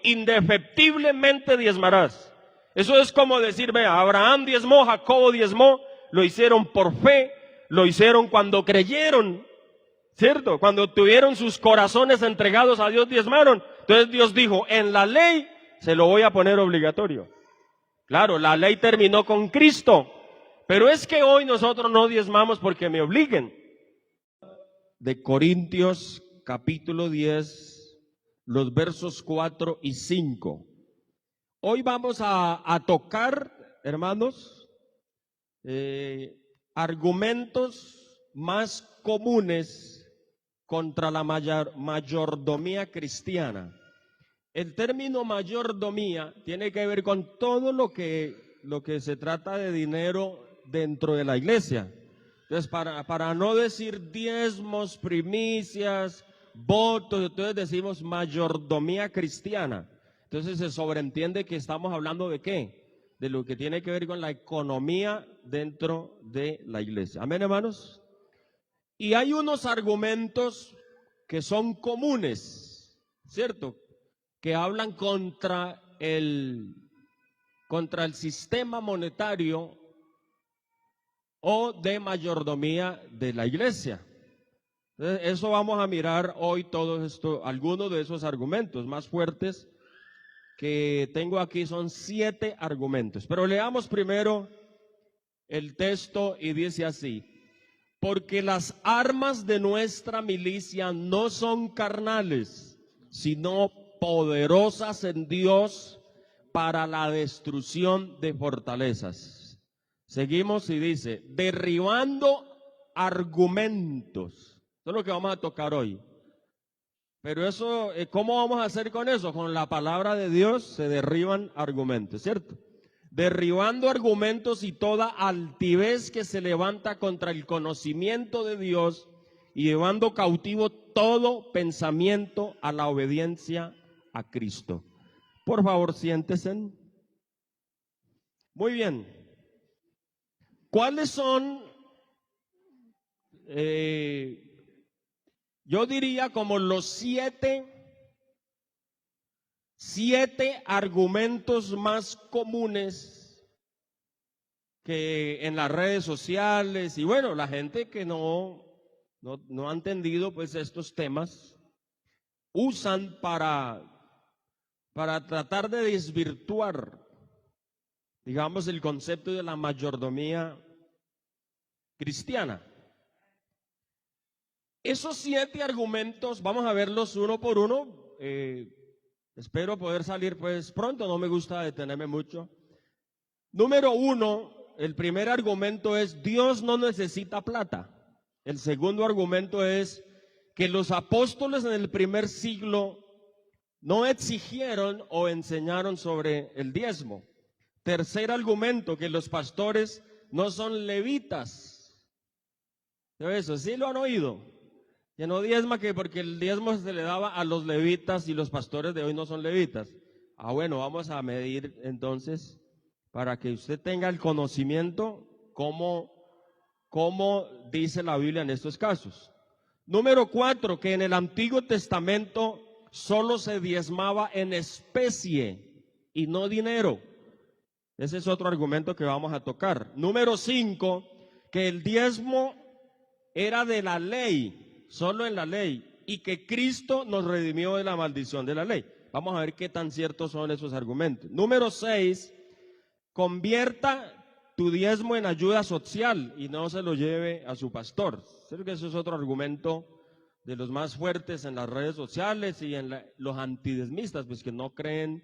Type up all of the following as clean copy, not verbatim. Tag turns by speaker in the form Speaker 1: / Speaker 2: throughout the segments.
Speaker 1: indefectiblemente diezmarás. Eso es como decir, vea, Abraham diezmó, Jacobo diezmó, lo hicieron por fe, lo hicieron cuando creyeron, ¿cierto? Cuando tuvieron sus corazones entregados a Dios, diezmaron. Entonces Dios dijo, en la ley se lo voy a poner obligatorio. Claro, la ley terminó con Cristo, pero es que hoy nosotros no diezmamos porque me obliguen. De Corintios capítulo 10, los versos 4 y 5. Hoy vamos a tocar, hermanos, argumentos más comunes contra la mayordomía cristiana. El término mayordomía tiene que ver con todo lo que se trata de dinero dentro de la iglesia. Entonces, para no decir diezmos, primicias, votos, entonces decimos mayordomía cristiana. Entonces se sobreentiende que estamos hablando de ¿qué? De lo que tiene que ver con la economía dentro de la iglesia. ¿Amén, hermanos? Y hay unos argumentos que son comunes, ¿cierto? Que hablan contra el sistema monetario o de mayordomía de la iglesia. Entonces, eso vamos a mirar hoy algunos de esos argumentos más fuertes que tengo aquí. Son 7 argumentos, pero leamos primero el texto y dice así: porque las armas de nuestra milicia no son carnales, sino poderosas en Dios para la destrucción de fortalezas. Seguimos y dice, derribando argumentos. Eso es lo que vamos a tocar hoy. Pero eso, ¿cómo vamos a hacer con eso? Con la palabra de Dios se derriban argumentos, ¿cierto? Derribando argumentos y toda altivez que se levanta contra el conocimiento de Dios y llevando cautivo todo pensamiento a la obediencia a Cristo. Por favor, siéntense. Muy bien. ¿Cuáles son, yo diría como los 7 argumentos más comunes que en las redes sociales y bueno, la gente que no ha entendido pues estos temas usan para tratar de desvirtuar, digamos, el concepto de la mayordomía cristiana? Esos 7 argumentos, vamos a verlos uno por uno. Espero poder salir pues pronto, no me gusta detenerme mucho. Número 1, el primer argumento es: Dios no necesita plata. El segundo argumento es que los apóstoles en el primer siglo no exigieron o enseñaron sobre el diezmo. Tercer argumento, que los pastores no son levitas. Eso sí lo han oído, que no diezma, que porque el diezmo se le daba a los levitas y los pastores de hoy no son levitas. Bueno, vamos a medir entonces para que usted tenga el conocimiento cómo dice la Biblia en estos casos. Número 4, que en el Antiguo Testamento solo se diezmaba en especie y no dinero. Ese es otro argumento que vamos a tocar. Número 5, que el diezmo era de la ley, solo en la ley, y que Cristo nos redimió de la maldición de la ley. Vamos a ver qué tan ciertos son esos argumentos. Número 6, convierta tu diezmo en ayuda social y no se lo lleve a su pastor. Creo que eso es otro argumento de los más fuertes en las redes sociales y en los antidiezmistas, pues que no creen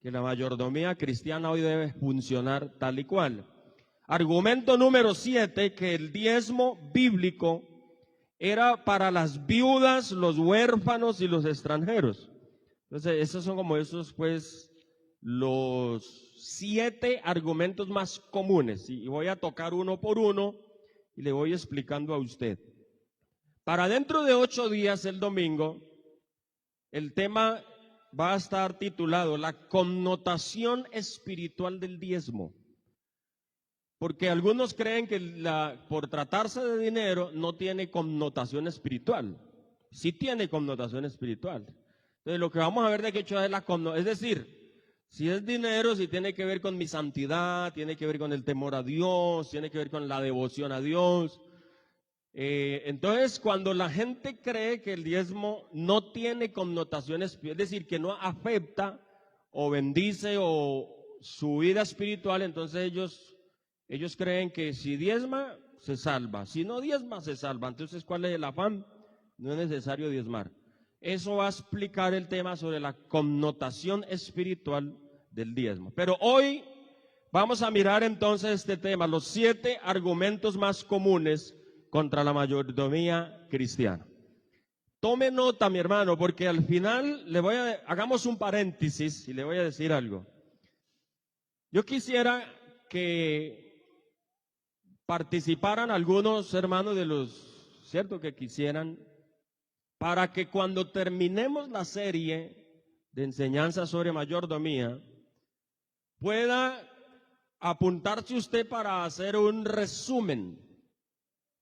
Speaker 1: que la mayordomía cristiana hoy debe funcionar tal y cual. Argumento número 7, que el diezmo bíblico era para las viudas, los huérfanos y los extranjeros. Entonces, esos son como pues los 7 argumentos más comunes. Y voy a tocar uno por uno y le voy explicando a usted. Para dentro de 8 días, el domingo, el tema va a estar titulado La connotación espiritual del diezmo. Porque algunos creen que por tratarse de dinero no tiene connotación espiritual. Sí tiene connotación espiritual. Entonces lo que vamos a ver de qué hecho es es decir, si es dinero, si tiene que ver con mi santidad, tiene que ver con el temor a Dios, tiene que ver con la devoción a Dios. Entonces, cuando la gente cree que el diezmo no tiene connotaciones, es decir, que no afecta o bendice o su vida espiritual, entonces ellos creen que si diezma, se salva. Si no diezma, se salva. Entonces, ¿cuál es el afán? No es necesario diezmar. Eso va a explicar el tema sobre la connotación espiritual del diezmo. Pero hoy vamos a mirar entonces este tema, los 7 argumentos más comunes contra la mayordomía cristiana. Tome nota, mi hermano, porque al final hagamos un paréntesis y le voy a decir algo. Yo quisiera que participaran algunos hermanos de los, ¿cierto?, que quisieran, para que cuando terminemos la serie de enseñanza sobre mayordomía, pueda apuntarse usted para hacer un resumen.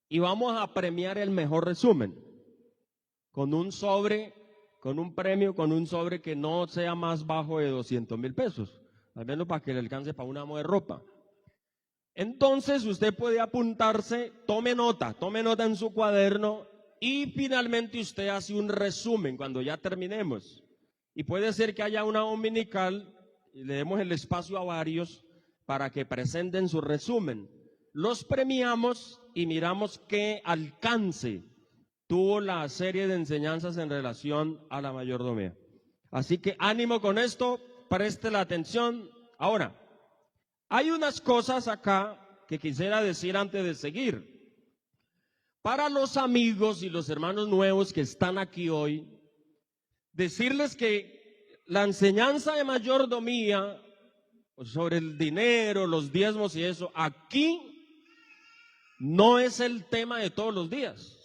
Speaker 1: Y vamos a premiar el mejor resumen con un sobre, con un premio, con un sobre que no sea más bajo de 200,000 pesos, al menos para que le alcance para una muda de ropa. Entonces usted puede apuntarse, tome nota en su cuaderno y finalmente usted hace un resumen cuando ya terminemos. Y puede ser que haya una dominical y le demos el espacio a varios para que presenten su resumen. Los premiamos y miramos qué alcance tuvo la serie de enseñanzas en relación a la mayordomía. Así que ánimo con esto, preste la atención. Ahora, hay unas cosas acá que quisiera decir antes de seguir. Para los amigos y los hermanos nuevos que están aquí hoy, decirles que la enseñanza de mayordomía sobre el dinero, los diezmos y eso, aquí no es el tema de todos los días.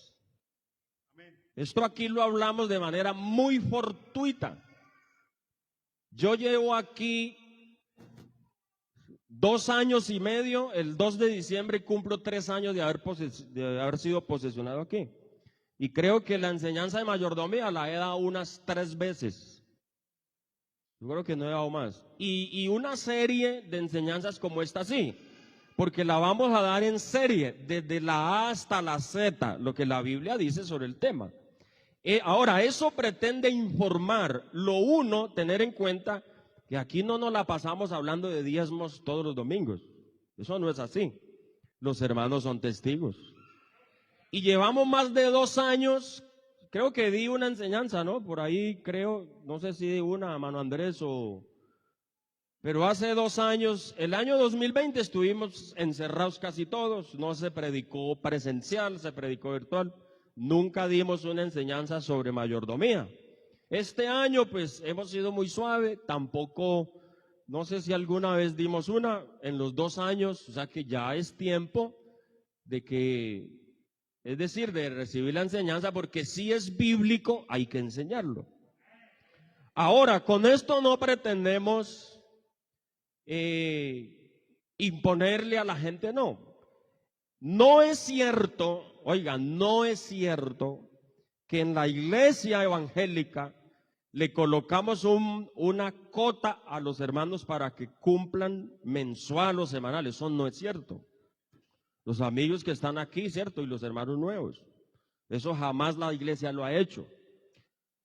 Speaker 1: Esto aquí lo hablamos de manera muy fortuita. Yo llevo aquí 2 años y medio, el 2 de diciembre cumplo 3 años de haber sido posesionado aquí. Y creo que la enseñanza de mayordomía la he dado unas 3 veces. Yo creo que no he dado más. Y una serie de enseñanzas como esta sí. Porque la vamos a dar en serie, desde la A hasta la Z, lo que la Biblia dice sobre el tema. Ahora, eso pretende informar. Lo uno, tener en cuenta que aquí no nos la pasamos hablando de diezmos todos los domingos. Eso no es así. Los hermanos son testigos. Y llevamos más de 2 años, creo que di una enseñanza, ¿no? Por ahí creo, no sé si di una, hermano Andrés o... Pero hace 2 años, el año 2020 estuvimos encerrados casi todos, no se predicó presencial, se predicó virtual, nunca dimos una enseñanza sobre mayordomía. Este año pues hemos sido muy suave, tampoco, no sé si alguna vez dimos una en los 2 años, o sea que ya es tiempo de que, es decir, de recibir la enseñanza, porque si es bíblico hay que enseñarlo. Ahora, con esto no pretendemos imponerle a la gente, no. No es cierto, oigan, no es cierto que en la iglesia evangélica le colocamos una cota a los hermanos para que cumplan mensual o semanal. Eso no es cierto. Los amigos que están aquí, cierto, y los hermanos nuevos. Eso jamás la iglesia lo ha hecho.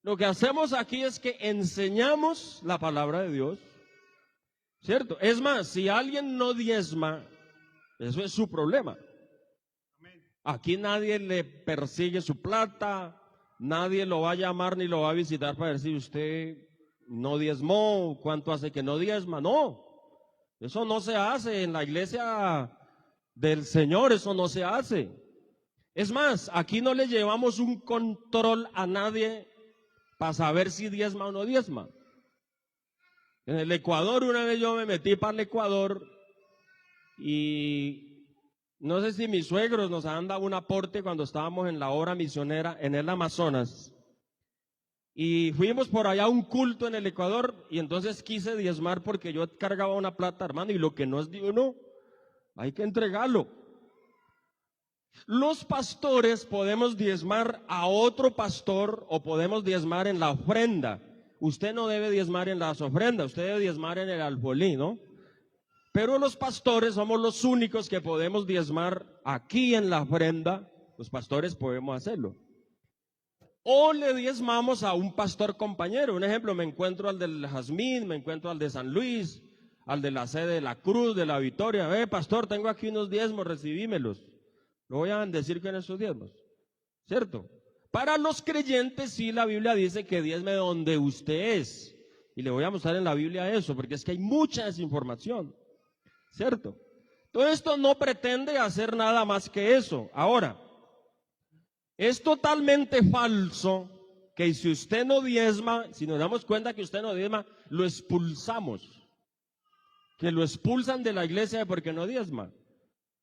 Speaker 1: Lo que hacemos aquí es que enseñamos la palabra de Dios. ¿Cierto? Es más, si alguien no diezma, eso es su problema. Aquí nadie le persigue su plata, nadie lo va a llamar ni lo va a visitar para decir usted no diezmó, cuánto hace que no diezma. No, eso no se hace en la iglesia del Señor, eso no se hace. Es más, aquí no le llevamos un control a nadie para saber si diezma o no diezma. En el Ecuador, una vez yo me metí para el Ecuador y no sé si mis suegros nos han dado un aporte cuando estábamos en la obra misionera en el Amazonas. Y fuimos por allá a un culto en el Ecuador y entonces quise diezmar porque yo cargaba una plata, hermano, y lo que no es de uno, hay que entregarlo. Los pastores podemos diezmar a otro pastor o podemos diezmar en la ofrenda. usted no debe diezmar en las ofrendas, usted debe diezmar en el alfolí, ¿no? Pero los pastores somos los únicos que podemos diezmar aquí en la ofrenda. Los pastores podemos hacerlo. O le diezmamos a un pastor compañero. Un ejemplo, me encuentro al del Jazmín, me encuentro al de San Luis, al de la sede de la Cruz, de la Victoria. Pastor, tengo aquí unos diezmos, recibímelos. Lo voy a bendecir con esos diezmos, ¿cierto? Para los creyentes sí, la Biblia dice que diezme donde usted es. Y le voy a mostrar en la Biblia eso, porque es que hay mucha desinformación, ¿cierto? Todo esto no pretende hacer nada más que eso. Ahora, es totalmente falso que si usted no diezma, si nos damos cuenta que usted no diezma, lo expulsamos. Que lo expulsan de la iglesia porque no diezma.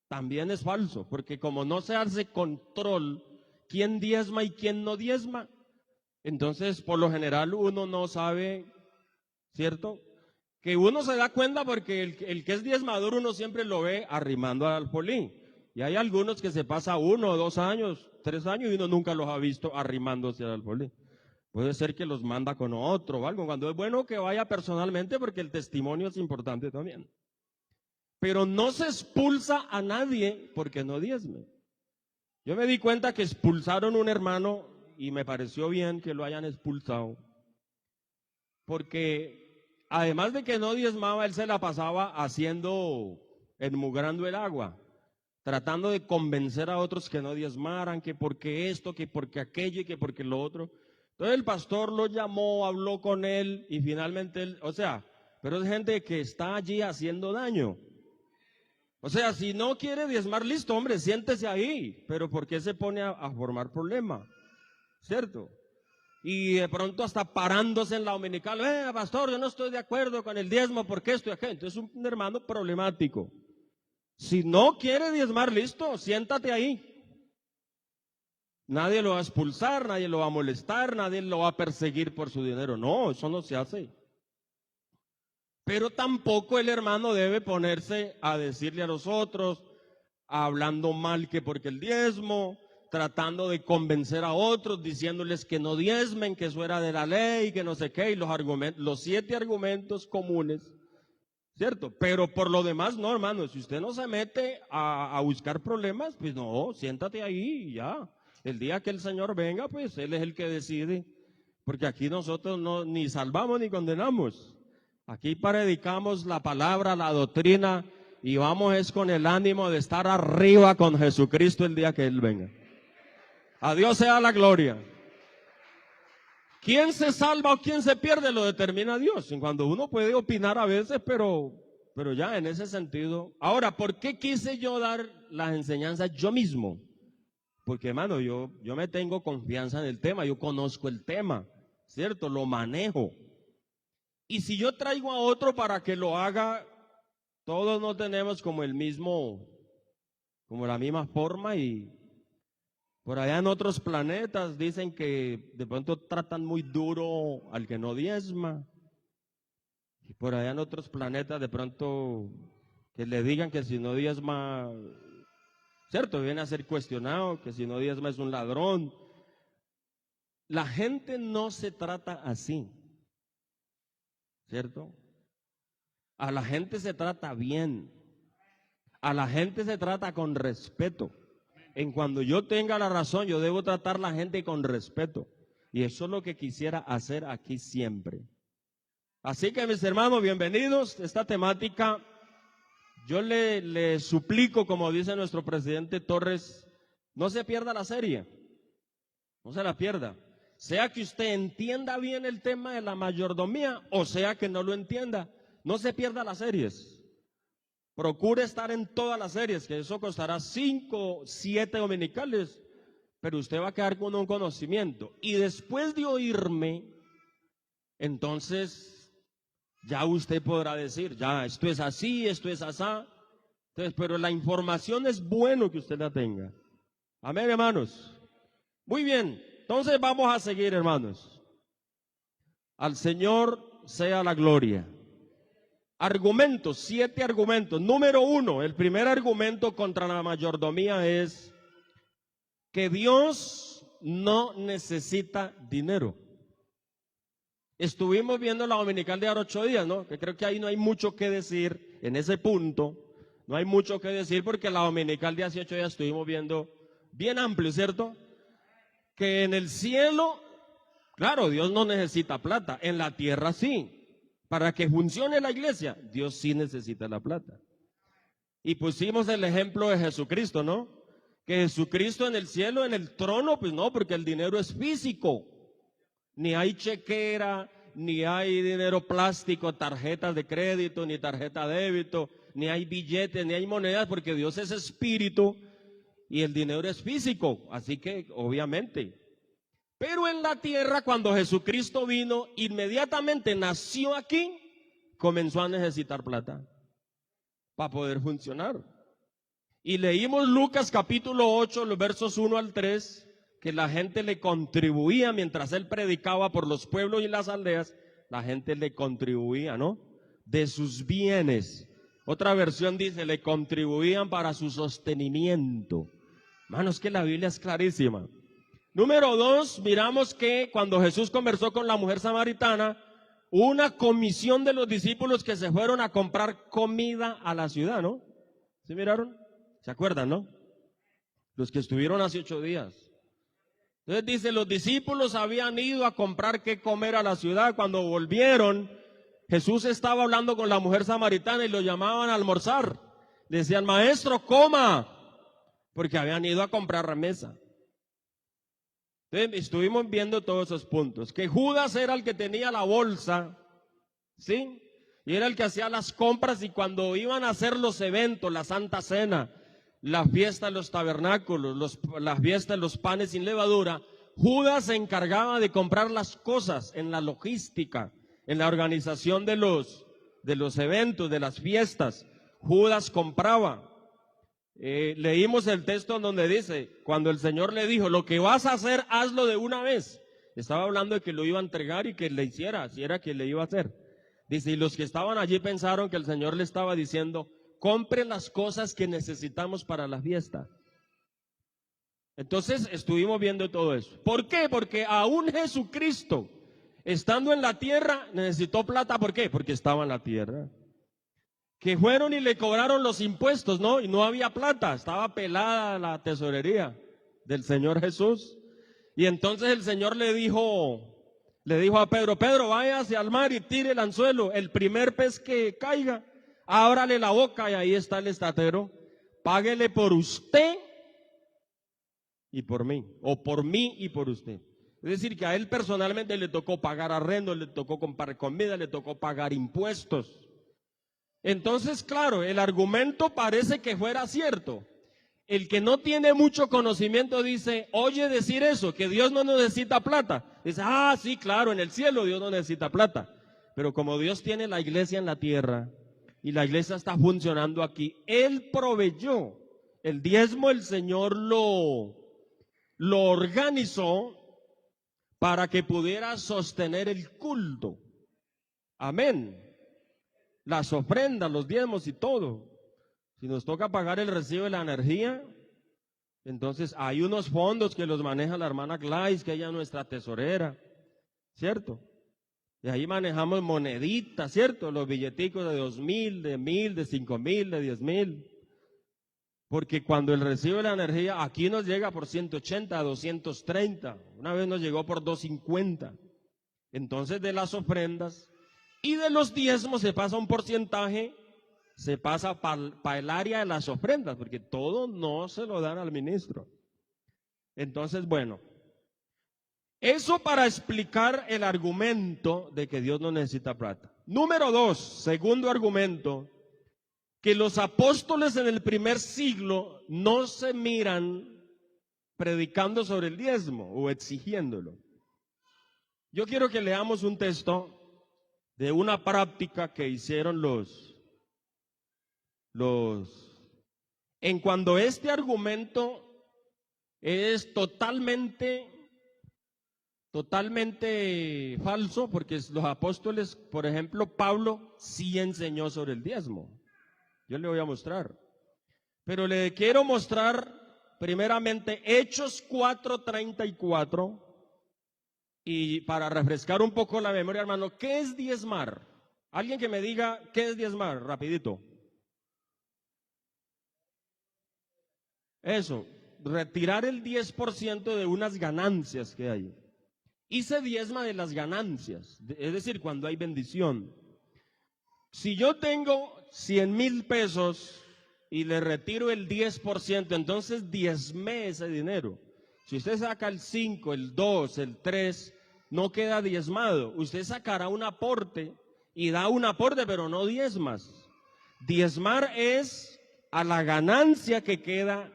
Speaker 1: También es falso, porque como no se hace control quién diezma y quién no diezma, entonces por lo general uno no sabe, ¿cierto? Que uno se da cuenta porque el que es diezmador uno siempre lo ve arrimando al alfolí. Y hay algunos que se pasa 1, 2 años, 3 años y uno nunca los ha visto arrimándose al alfolí. Puede ser que los manda con otro o algo, cuando es bueno que vaya personalmente porque el testimonio es importante también. Pero no se expulsa a nadie porque no diezme. Yo me di cuenta que expulsaron un hermano y me pareció bien que lo hayan expulsado. Porque además de que no diezmaba, él se la pasaba enmugrando el agua, tratando de convencer a otros que no diezmaran, que porque esto, que porque aquello y que porque lo otro. Entonces el pastor lo llamó, habló con él y finalmente él, pero es gente que está allí haciendo daño. Si no quiere diezmar, listo, hombre, siéntese ahí, pero ¿por qué se pone a formar problema? ¿Cierto? Y de pronto hasta parándose en la dominical, pastor, yo no estoy de acuerdo con el diezmo, porque esto y aquello. Entonces es un hermano problemático. Si no quiere diezmar, listo, siéntate ahí. Nadie lo va a expulsar, nadie lo va a molestar, nadie lo va a perseguir por su dinero. No, eso no se hace. Pero tampoco el hermano debe ponerse a decirle a los otros, hablando mal que porque el diezmo, tratando de convencer a otros, diciéndoles que no diezmen, que eso era de la ley, que no sé qué, y los 7 argumentos comunes, ¿cierto? Pero por lo demás, no, hermano, si usted no se mete a buscar problemas, pues no, siéntate ahí y ya. El día que el Señor venga, pues Él es el que decide, porque aquí nosotros no ni salvamos ni condenamos. Aquí predicamos la palabra, la doctrina, y vamos es con el ánimo de estar arriba con Jesucristo el día que Él venga. A Dios sea la gloria. ¿Quién se salva o quién se pierde? Lo determina Dios. Y cuando uno puede opinar a veces, pero ya en ese sentido. Ahora, ¿por qué quise yo dar las enseñanzas yo mismo? Porque, hermano, yo me tengo confianza en el tema, yo conozco el tema, ¿cierto? Lo manejo. Y si yo traigo a otro para que lo haga, todos no tenemos como la misma forma, y por allá en otros planetas dicen que de pronto tratan muy duro al que no diezma. Y por allá en otros planetas de pronto que le digan que si no diezma, ¿cierto? Viene a ser cuestionado, que si no diezma es un ladrón. La gente no se trata así, ¿cierto? A la gente se trata bien, a la gente se trata con respeto. En cuando yo tenga la razón, yo debo tratar a la gente con respeto. Y eso es lo que quisiera hacer aquí siempre. Así que, mis hermanos, bienvenidos a esta temática. Yo le suplico, como dice nuestro presidente Torres, no se pierda la serie, no se la pierda. Sea que usted entienda bien el tema de la mayordomía, o sea que no lo entienda, no se pierda las series. Procure estar en todas las series, que eso costará 5, 7 dominicales, pero usted va a quedar con un conocimiento. Y después de oírme, entonces ya usted podrá decir, ya, esto es así, esto es asá. Entonces, pero la información es bueno que usted la tenga. Amén, hermanos. Muy bien, entonces vamos a seguir, hermanos. Al Señor sea la gloria. Argumentos, 7 argumentos. Número 1, el primer argumento contra la mayordomía es que Dios no necesita dinero. Estuvimos viendo la dominical de ahora 8 días, ¿no? Que creo que ahí no hay mucho que decir en ese punto. No hay mucho que decir porque la dominical de hace 8 días estuvimos viendo bien amplio, ¿cierto? Que en el cielo, claro, Dios no necesita plata. En la tierra sí. Para que funcione la iglesia, Dios sí necesita la plata. Y pusimos el ejemplo de Jesucristo, ¿no? Que Jesucristo en el cielo, en el trono, pues no, porque el dinero es físico. Ni hay chequera, ni hay dinero plástico, tarjetas de crédito, ni tarjeta de débito, ni hay billetes, ni hay monedas, porque Dios es espíritu y el dinero es físico. Así que, obviamente. Pero en la tierra, cuando Jesucristo vino, inmediatamente nació aquí, comenzó a necesitar plata para poder funcionar. Y leímos Lucas capítulo 8, los versos 1 al 3, que la gente le contribuía mientras él predicaba por los pueblos y las aldeas, la gente le contribuía, ¿no? De sus bienes. Otra versión dice, le contribuían para su sostenimiento. Hermanos, que la Biblia es clarísima. Número 2, miramos que cuando Jesús conversó con la mujer samaritana, hubo una comisión de los discípulos que se fueron a comprar comida a la ciudad, ¿no? ¿Sí miraron? ¿Se acuerdan, no? Los que estuvieron hace 8 días. Entonces dice, los discípulos habían ido a comprar qué comer a la ciudad. Cuando volvieron, Jesús estaba hablando con la mujer samaritana y lo llamaban a almorzar. Decían, maestro, coma, porque habían ido a comprar remesa. Entonces estuvimos viendo todos esos puntos. Que Judas era el que tenía la bolsa, ¿sí? Y era el que hacía las compras, y cuando iban a hacer los eventos, la Santa Cena, la fiesta de los tabernáculos, la fiesta de los panes sin levadura, Judas se encargaba de comprar las cosas en la logística, en la organización de los eventos, de las fiestas. Judas compraba. Leímos el texto donde dice, cuando el Señor le dijo, lo que vas a hacer, hazlo de una vez. Estaba hablando de que lo iba a entregar y que le hiciera, si era que le iba a hacer. Dice, y los que estaban allí pensaron que el Señor le estaba diciendo, compre las cosas que necesitamos para la fiesta. Entonces estuvimos viendo todo eso. ¿Por qué? Porque aún Jesucristo, estando en la tierra, necesitó plata. ¿Por qué? Porque estaba en la tierra. Que fueron y le cobraron los impuestos, ¿no? Y no había plata, estaba pelada la tesorería del Señor Jesús. Y entonces el Señor le dijo a Pedro, Pedro, váyase al mar y tire el anzuelo, el primer pez que caiga, ábrale la boca y ahí está el estatero, páguele por usted y por mí, o por mí y por usted. Es decir, que a él personalmente le tocó pagar arrendo, le tocó comprar comida, le tocó pagar impuestos. Entonces, claro, el argumento parece que fuera cierto. El que no tiene mucho conocimiento dice, oye decir eso, que Dios no necesita plata. Dice, sí, claro, en el cielo Dios no necesita plata. Pero como Dios tiene la iglesia en la tierra y la iglesia está funcionando aquí, Él proveyó. El diezmo el Señor lo organizó para que pudiera sostener el culto. Amén. Las ofrendas, los diezmos y todo. Si nos toca pagar el recibo de la energía, entonces hay unos fondos que los maneja la hermana Glais, que ella es nuestra tesorera, ¿cierto? Y ahí manejamos moneditas, ¿cierto? Los billeticos de 2,000, de 1,000, de 5,000, de 10,000. Porque cuando el recibo de la energía aquí nos llega por 180, 230. Una vez nos llegó por 250. Entonces de las ofrendas y de los diezmos se pasa un porcentaje, se pasa para el área de las ofrendas, porque todo no se lo dan al ministro. Entonces, bueno, eso para explicar el argumento de que Dios no necesita plata. Número 2, segundo argumento, que los apóstoles en el primer siglo no se miran predicando sobre el diezmo o exigiéndolo. Yo quiero que leamos un texto de una práctica que hicieron en cuando este argumento es totalmente falso, porque los apóstoles, por ejemplo, Pablo sí enseñó sobre el diezmo. Yo le voy a mostrar. Pero le quiero mostrar primeramente Hechos 4:34 Y para refrescar un poco la memoria, hermano, ¿qué es diezmar? Alguien que me diga, ¿qué es diezmar? Rapidito. Eso, retirar el 10% de unas ganancias que hay. Y se diezma de las ganancias, es decir, cuando hay bendición. Si yo tengo 100,000 pesos y le retiro el 10%, entonces diezmé ese dinero. Si usted saca el 5, el 2, el 3, no queda diezmado. Usted sacará un aporte y da un aporte, pero no diezmas. Diezmar es a la ganancia que queda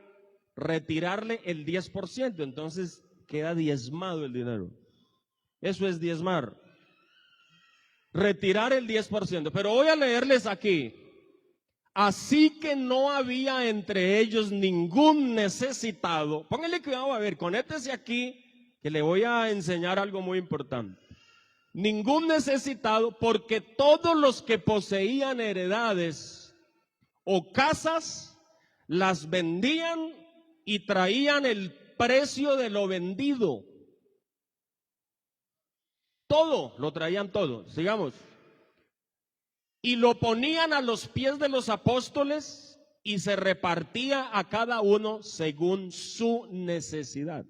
Speaker 1: retirarle el 10%, entonces queda diezmado el dinero. Eso es diezmar. Retirar el 10%. Pero voy a leerles aquí. Así que no había entre ellos ningún necesitado. Pónganle cuidado, a ver, conéctese aquí, que le voy a enseñar algo muy importante. Ningún necesitado, porque todos los que poseían heredades o casas, las vendían y traían el precio de lo vendido. Todo, lo traían todo. Sigamos. Y lo ponían a los pies de los apóstoles y se repartía a cada uno según su necesidad.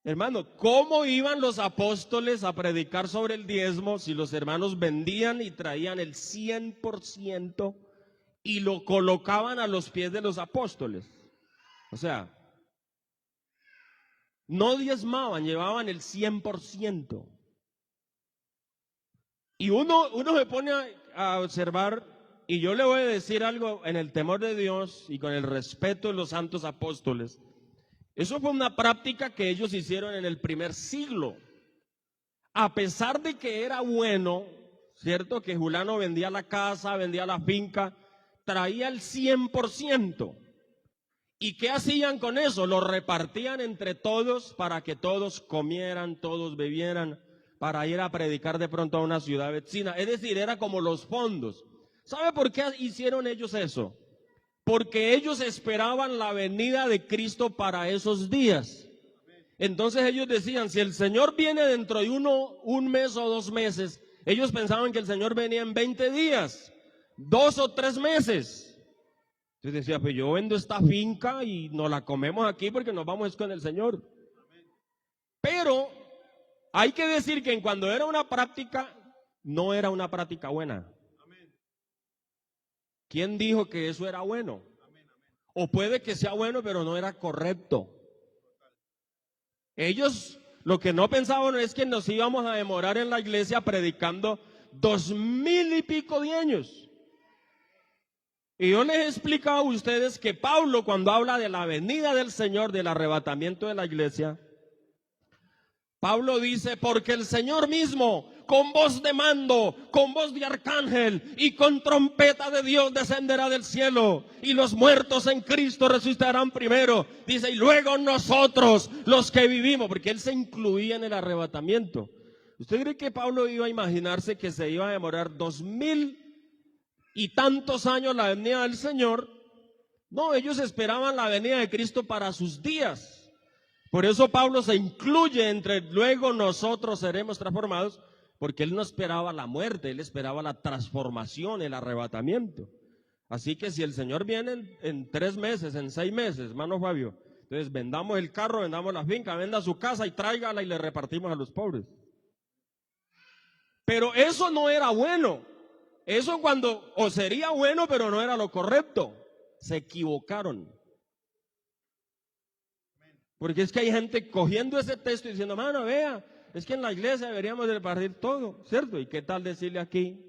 Speaker 1: Hermano, ¿cómo iban los apóstoles a predicar sobre el diezmo si los hermanos vendían y traían el 100% y lo colocaban a los pies de los apóstoles? O sea, no diezmaban, llevaban el 100%. Y uno se pone a observar, y yo le voy a decir algo en el temor de Dios y con el respeto de los santos apóstoles. Eso fue una práctica que ellos hicieron en el primer siglo. A pesar de que era bueno, ¿cierto? Que Julano vendía la casa, vendía la finca, traía el 100%. ¿Y qué hacían con eso? Lo repartían entre todos para que todos comieran, todos bebieran, para ir a predicar de pronto a una ciudad vecina. Es decir, era como los fondos. ¿Sabe por qué hicieron ellos eso? Porque ellos esperaban la venida de Cristo para esos días. Entonces ellos decían, si el Señor viene dentro de un mes o 2 meses, ellos pensaban que el Señor venía en 20 días, 2 o 3 meses. Entonces decía, pues yo vendo esta finca y nos la comemos aquí porque nos vamos con el Señor. Pero hay que decir que cuando era una práctica, no era una práctica buena. ¿Quién dijo que eso era bueno? O puede que sea bueno, pero no era correcto. Ellos lo que no pensaban es que nos íbamos a demorar en la iglesia predicando 2000 y pico de años. Y yo les he explicado a ustedes que Pablo, cuando habla de la venida del Señor, del arrebatamiento de la iglesia, Pablo dice, porque el Señor mismo, con voz de mando, con voz de arcángel y con trompeta de Dios descenderá del cielo, y los muertos en Cristo resucitarán primero. Dice, y luego nosotros, los que vivimos, porque él se incluía en el arrebatamiento. ¿Usted cree que Pablo iba a imaginarse que se iba a demorar 2000 y tantos años la venida del Señor? No, ellos esperaban la venida de Cristo para sus días. Por eso Pablo se incluye entre luego nosotros seremos transformados, porque él no esperaba la muerte, él esperaba la transformación, el arrebatamiento. Así que si el Señor viene en 3 meses, en 6 meses, hermano Fabio, entonces vendamos el carro, vendamos la finca, venda su casa y tráigala y le repartimos a los pobres. Pero eso no era bueno. Eso o sería bueno, pero no era lo correcto. Se equivocaron. Porque es que hay gente cogiendo ese texto y diciendo, mano, vea, es que en la iglesia deberíamos de repartir todo, ¿cierto? ¿Y qué tal decirle aquí?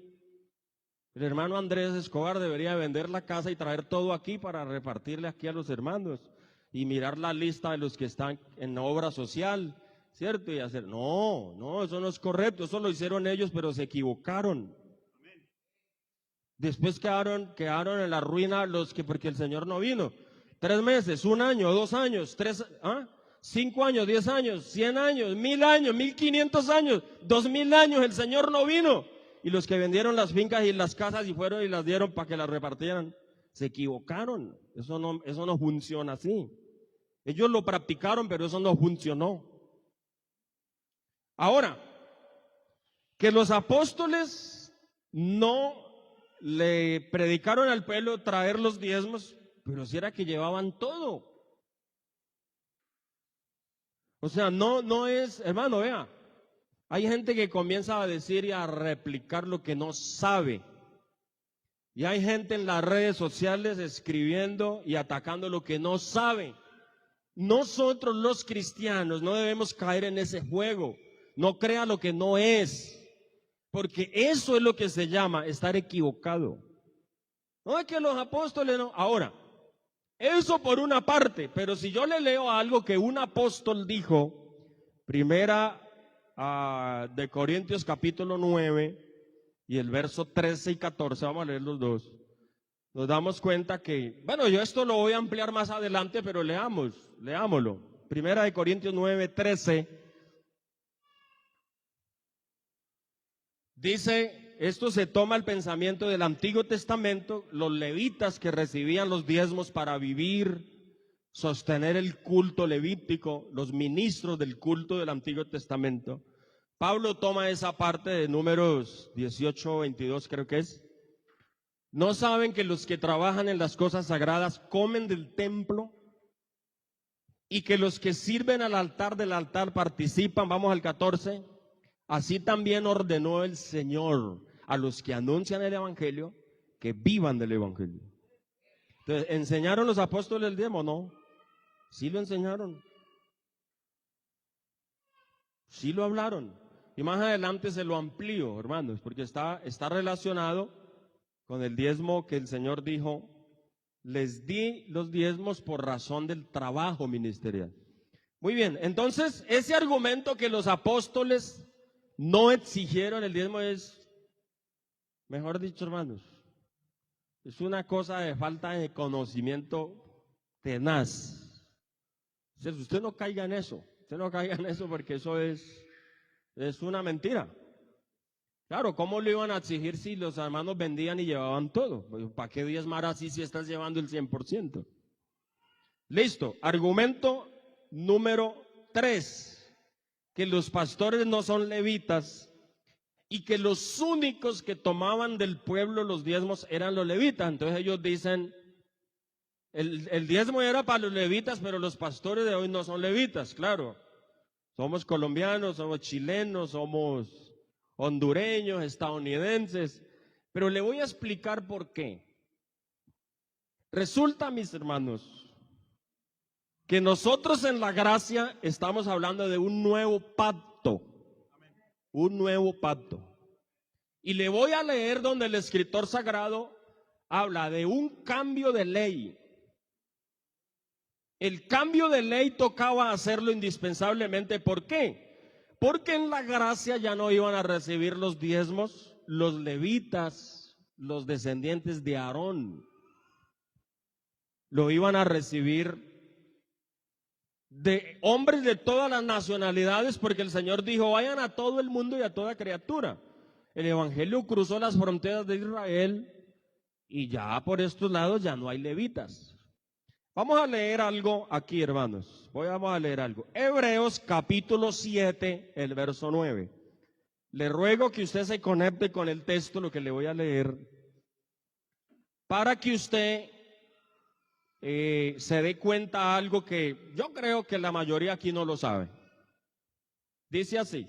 Speaker 1: El hermano Andrés Escobar debería vender la casa y traer todo aquí para repartirle aquí a los hermanos y mirar la lista de los que están en obra social, ¿cierto? Y hacer, no, eso no es correcto, eso lo hicieron ellos, pero se equivocaron. Después quedaron en la ruina porque el Señor no vino. 3 meses, 1 año, 2 años, 5 años, 10 años, 100 años, 1000 años, 1500 años, 2000 años, el Señor no vino. Y los que vendieron las fincas y las casas y fueron y las dieron para que las repartieran, se equivocaron. Eso no funciona así. Ellos lo practicaron, pero eso no funcionó. Ahora, que los apóstoles no le predicaron al pueblo traer los diezmos, pero si era que llevaban todo. O sea, no es, hermano, vea, hay gente que comienza a decir y a replicar lo que no sabe. Y hay gente en las redes sociales escribiendo y atacando lo que no sabe. Nosotros los cristianos no debemos caer en ese juego. No crea lo que no es. Porque eso es lo que se llama estar equivocado. No es que los apóstoles no. Ahora, eso por una parte, pero si yo le leo algo que un apóstol dijo, primera de Corintios capítulo 9 y el verso 13 y 14, vamos a leer los dos, nos damos cuenta que, bueno, yo esto lo voy a ampliar más adelante, pero leámoslo. Primera de Corintios 9, 13. Dice, esto se toma el pensamiento del Antiguo Testamento, los levitas que recibían los diezmos para vivir, sostener el culto levítico, los ministros del culto del Antiguo Testamento. Pablo toma esa parte de Números 18, 22 creo que es. ¿No saben que los que trabajan en las cosas sagradas comen del templo? Y que los que sirven al altar del altar participan, vamos al 14. Así también ordenó el Señor a los que anuncian el Evangelio que vivan del Evangelio. Entonces, ¿enseñaron los apóstoles el diezmo? No. Sí lo enseñaron. Sí lo hablaron. Y más adelante se lo amplío, hermanos, porque está relacionado con el diezmo que el Señor dijo, les di los diezmos por razón del trabajo ministerial. Muy bien, entonces ese argumento que los apóstoles no exigieron el diezmo es, mejor dicho, hermanos, es una cosa de falta de conocimiento tenaz. Entonces, usted no caiga en eso, porque eso es una mentira. Claro, ¿cómo lo iban a exigir si los hermanos vendían y llevaban todo? ¿Para qué diezmar así si estás llevando el 100%? Listo, argumento número 3. Que los pastores no son levitas y que los únicos que tomaban del pueblo los diezmos eran los levitas. Entonces ellos dicen, el diezmo era para los levitas, pero los pastores de hoy no son levitas, claro. Somos colombianos, somos chilenos, somos hondureños, estadounidenses, pero le voy a explicar por qué. Resulta, mis hermanos, que nosotros en la gracia estamos hablando de un nuevo pacto, un nuevo pacto. Y le voy a leer donde el escritor sagrado habla de un cambio de ley. El cambio de ley tocaba hacerlo indispensablemente. ¿Por qué? Porque en la gracia ya no iban a recibir los diezmos los levitas, los descendientes de Aarón. Lo iban a recibir de hombres de todas las nacionalidades, porque el Señor dijo, vayan a todo el mundo y a toda criatura. El evangelio cruzó las fronteras de Israel y ya por estos lados ya no hay levitas. Vamos a leer algo aquí, hermanos. Vamos a leer algo. Hebreos capítulo 7, el verso 9. Le ruego que usted se conecte con el texto, lo que le voy a leer, para que usted se dé cuenta algo que yo creo que la mayoría aquí no lo sabe. Dice así.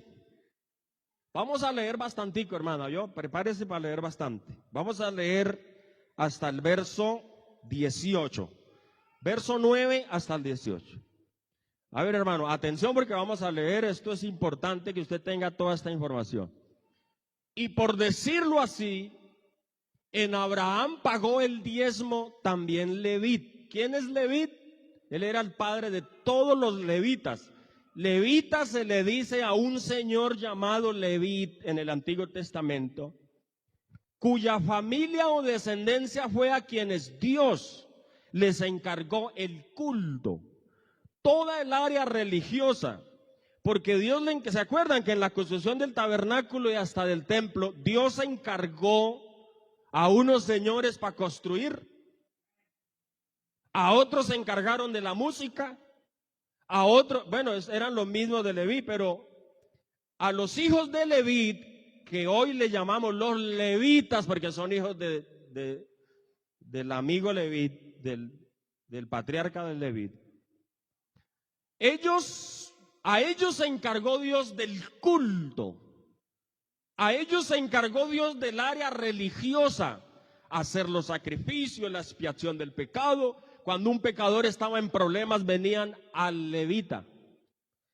Speaker 1: Vamos a leer bastantico, hermano. Prepárese para leer bastante. Vamos a leer hasta el verso 18. Verso 9 hasta el 18. A ver, hermano, atención porque vamos a leer. Esto es importante que usted tenga toda esta información. Y por decirlo así, en Abraham pagó el diezmo también Levit. ¿Quién es Levit? Él era el padre de todos los levitas. Levita se le dice a un señor llamado Levit en el Antiguo Testamento, cuya familia o descendencia fue a quienes Dios les encargó el culto, toda el área religiosa, porque Dios ¿se acuerdan que en la construcción del tabernáculo y hasta del templo, Dios se encargó a unos señores para construir? A otros se encargaron de la música, a otros, bueno, eran los mismos de Leví, pero a los hijos de Leví, que hoy le llamamos los levitas, porque son hijos del amigo Leví, del patriarca de Leví. A ellos se encargó Dios del culto. A ellos se encargó Dios del área religiosa, hacer los sacrificios, la expiación del pecado. Cuando un pecador estaba en problemas, venían al levita.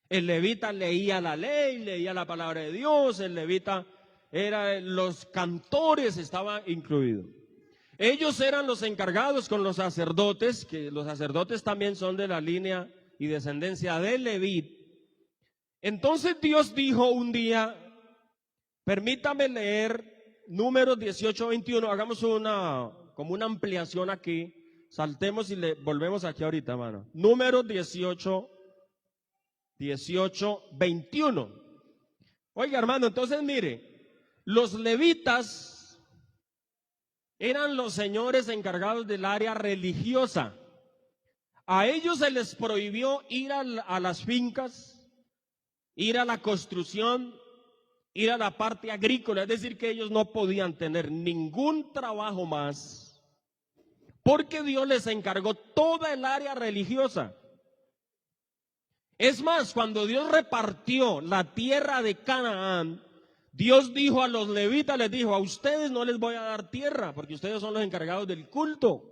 Speaker 1: El levita leía la ley, leía la palabra de Dios. El levita los cantores estaban incluidos. Ellos eran los encargados con los sacerdotes, que los sacerdotes también son de la línea y descendencia de Leví. Entonces Dios dijo un día, permítame leer Números 18:21, hagamos como una ampliación aquí, saltemos y le volvemos aquí ahorita, hermano. Números 18:21. Oiga, hermano, entonces mire, los levitas eran los señores encargados del área religiosa. A ellos se les prohibió ir a las fincas, ir a la construcción, ir a la parte agrícola, es decir, que ellos no podían tener ningún trabajo más, porque Dios les encargó toda el área religiosa. Es más, cuando Dios repartió la tierra de Canaán, Dios dijo a los levitas, les dijo, a ustedes no les voy a dar tierra, porque ustedes son los encargados del culto.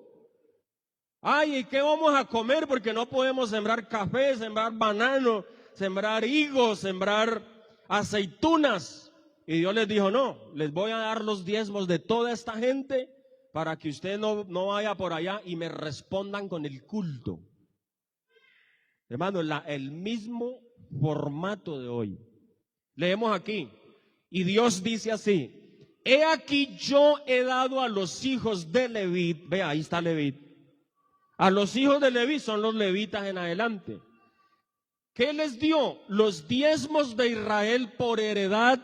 Speaker 1: Ay, ¿y qué vamos a comer? Porque no podemos sembrar café, sembrar banano, sembrar higos, sembrar aceitunas. Y Dios les dijo, no, les voy a dar los diezmos de toda esta gente para que usted no vaya por allá y me respondan con el culto. Hermano, el mismo formato de hoy. Leemos aquí, y Dios dice así, he aquí yo he dado a los hijos de Leví, vea, ahí está Leví, a los hijos de Leví son los levitas en adelante. ¿Qué les dio? Los diezmos de Israel por heredad.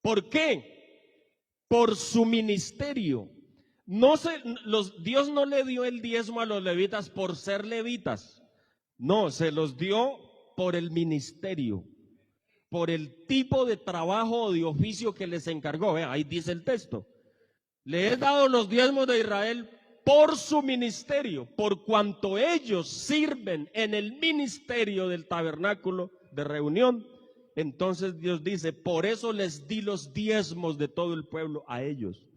Speaker 1: ¿Por qué? Por su ministerio. Dios no le dio el diezmo a los levitas por ser levitas. No, se los dio por el ministerio, por el tipo de trabajo o de oficio que les encargó. Ahí dice el texto. Le he dado los diezmos de Israel por su ministerio, por cuanto ellos sirven en el ministerio del tabernáculo de reunión. Entonces Dios dice, por eso les di los diezmos de todo el pueblo a ellos.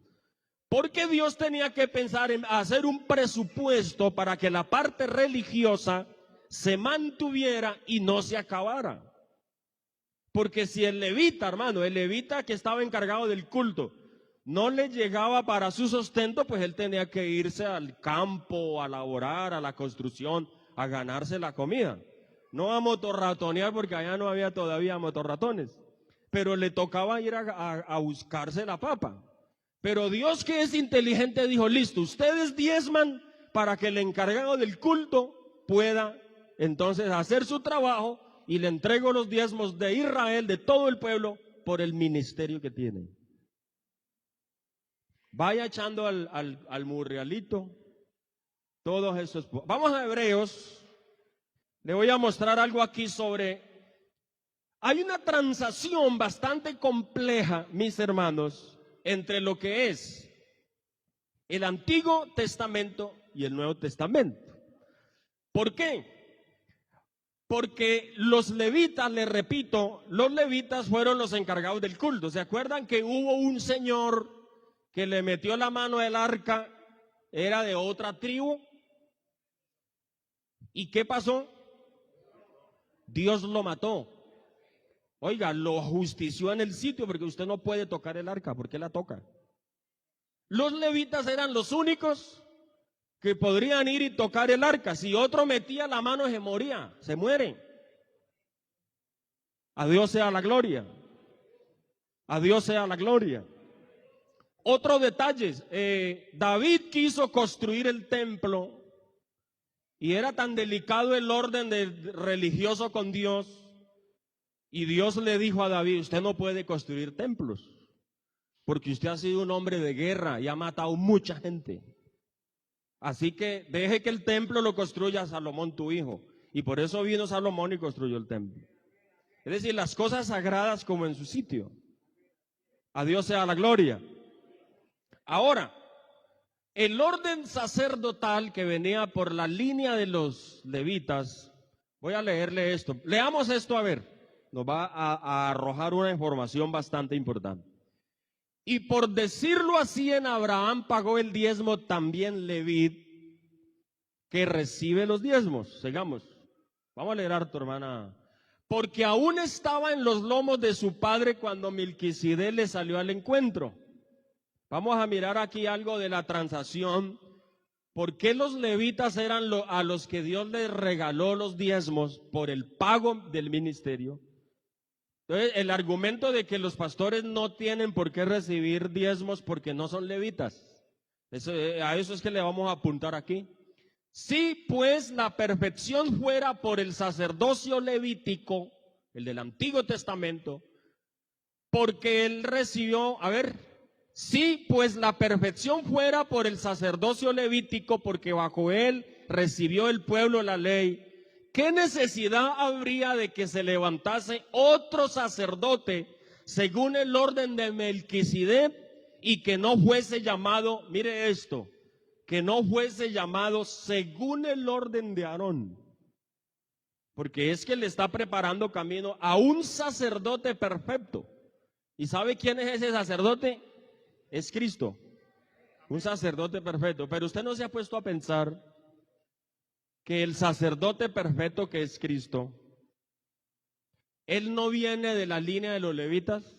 Speaker 1: Porque Dios tenía que pensar en hacer un presupuesto para que la parte religiosa se mantuviera y no se acabara. Porque si el levita, hermano, el levita que estaba encargado del culto, no le llegaba para su sustento, pues él tenía que irse al campo, a laborar, a la construcción, a ganarse la comida. No a motorratonear, porque allá no había todavía motorratones, pero le tocaba ir a buscarse la papa. Pero Dios, que es inteligente, dijo, listo, ustedes diezman para que el encargado del culto pueda entonces hacer su trabajo, y le entrego los diezmos de Israel, de todo el pueblo, por el ministerio que tiene. Vaya echando al murrialito todos esos. Vamos a Hebreos. Le voy a mostrar algo aquí hay una transacción bastante compleja, mis hermanos, entre lo que es el Antiguo Testamento y el Nuevo Testamento. ¿Por qué? Porque los levitas, les repito, los levitas fueron los encargados del culto. ¿Se acuerdan que hubo un señor que le metió la mano al arca, era de otra tribu? ¿Y qué pasó? Dios lo mató. Oiga, lo ajustició en el sitio, porque usted no puede tocar el arca. ¿Por qué la toca? Los levitas eran los únicos que podrían ir y tocar el arca. Si otro metía la mano, se moría, se muere. A Dios sea la gloria. A Dios sea la gloria. Otro detalle, David quiso construir el templo y era tan delicado el orden religioso con Dios, y Dios le dijo a David, usted no puede construir templos porque usted ha sido un hombre de guerra y ha matado mucha gente. Así que deje que el templo lo construya Salomón tu hijo. Y por eso vino Salomón y construyó el templo. Es decir, las cosas sagradas como en su sitio. A Dios sea la gloria. Ahora, el orden sacerdotal que venía por la línea de los levitas, voy a leerle esto. Leamos esto a ver, nos va a arrojar una información bastante importante. Y por decirlo así, en Abraham pagó el diezmo también Leví, que recibe los diezmos. Sigamos. Vamos a leer a tu hermana. Porque aún estaba en los lomos de su padre cuando Melquisedec le salió al encuentro. Vamos a mirar aquí algo de la transacción. ¿Por qué los levitas eran a los que Dios les regaló los diezmos por el pago del ministerio? Entonces, el argumento de que los pastores no tienen por qué recibir diezmos porque no son levitas, a eso es que le vamos a apuntar aquí. Si pues la perfección fuera por el sacerdocio levítico, el del Antiguo Testamento, porque él recibió, si pues la perfección fuera por el sacerdocio levítico, porque bajo él recibió el pueblo la ley, ¿qué necesidad habría de que se levantase otro sacerdote según el orden de Melquisedec y que no fuese llamado, mire esto, que no fuese llamado según el orden de Aarón? Porque es que le está preparando camino a un sacerdote perfecto. ¿Y sabe quién es ese sacerdote? Es Cristo, un sacerdote perfecto. Pero usted no se ha puesto a pensar que el sacerdote perfecto que es Cristo, él no viene de la línea de los levitas.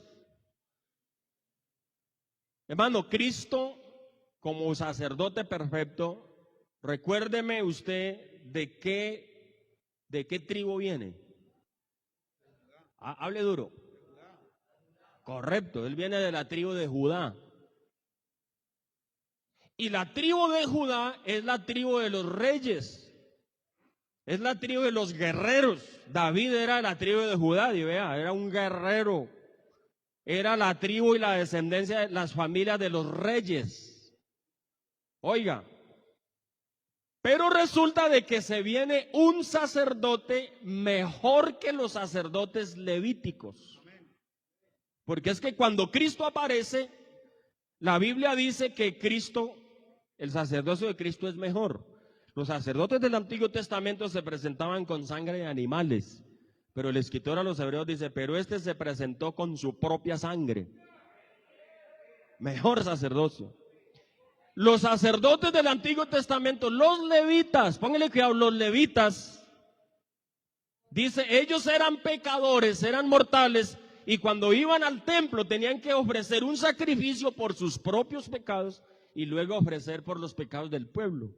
Speaker 1: Hermano, Cristo como sacerdote perfecto, recuérdeme usted de qué tribu viene. Hable duro. Correcto, él viene de la tribu de Judá. Y la tribu de Judá es la tribu de los reyes. Es la tribu de los guerreros. David era la tribu de Judá, y vea, era un guerrero. Era la tribu y la descendencia de las familias de los reyes. Oiga, pero resulta de que se viene un sacerdote mejor que los sacerdotes levíticos. Porque es que cuando Cristo aparece, la Biblia dice que Cristo, el sacerdocio de Cristo es mejor. Los sacerdotes del Antiguo Testamento se presentaban con sangre de animales, pero el escritor a los hebreos dice, pero este se presentó con su propia sangre. Mejor sacerdocio. Los sacerdotes del Antiguo Testamento, los levitas, pónganle cuidado, los levitas, dice, ellos eran pecadores, eran mortales, y cuando iban al templo tenían que ofrecer un sacrificio por sus propios pecados y luego ofrecer por los pecados del pueblo.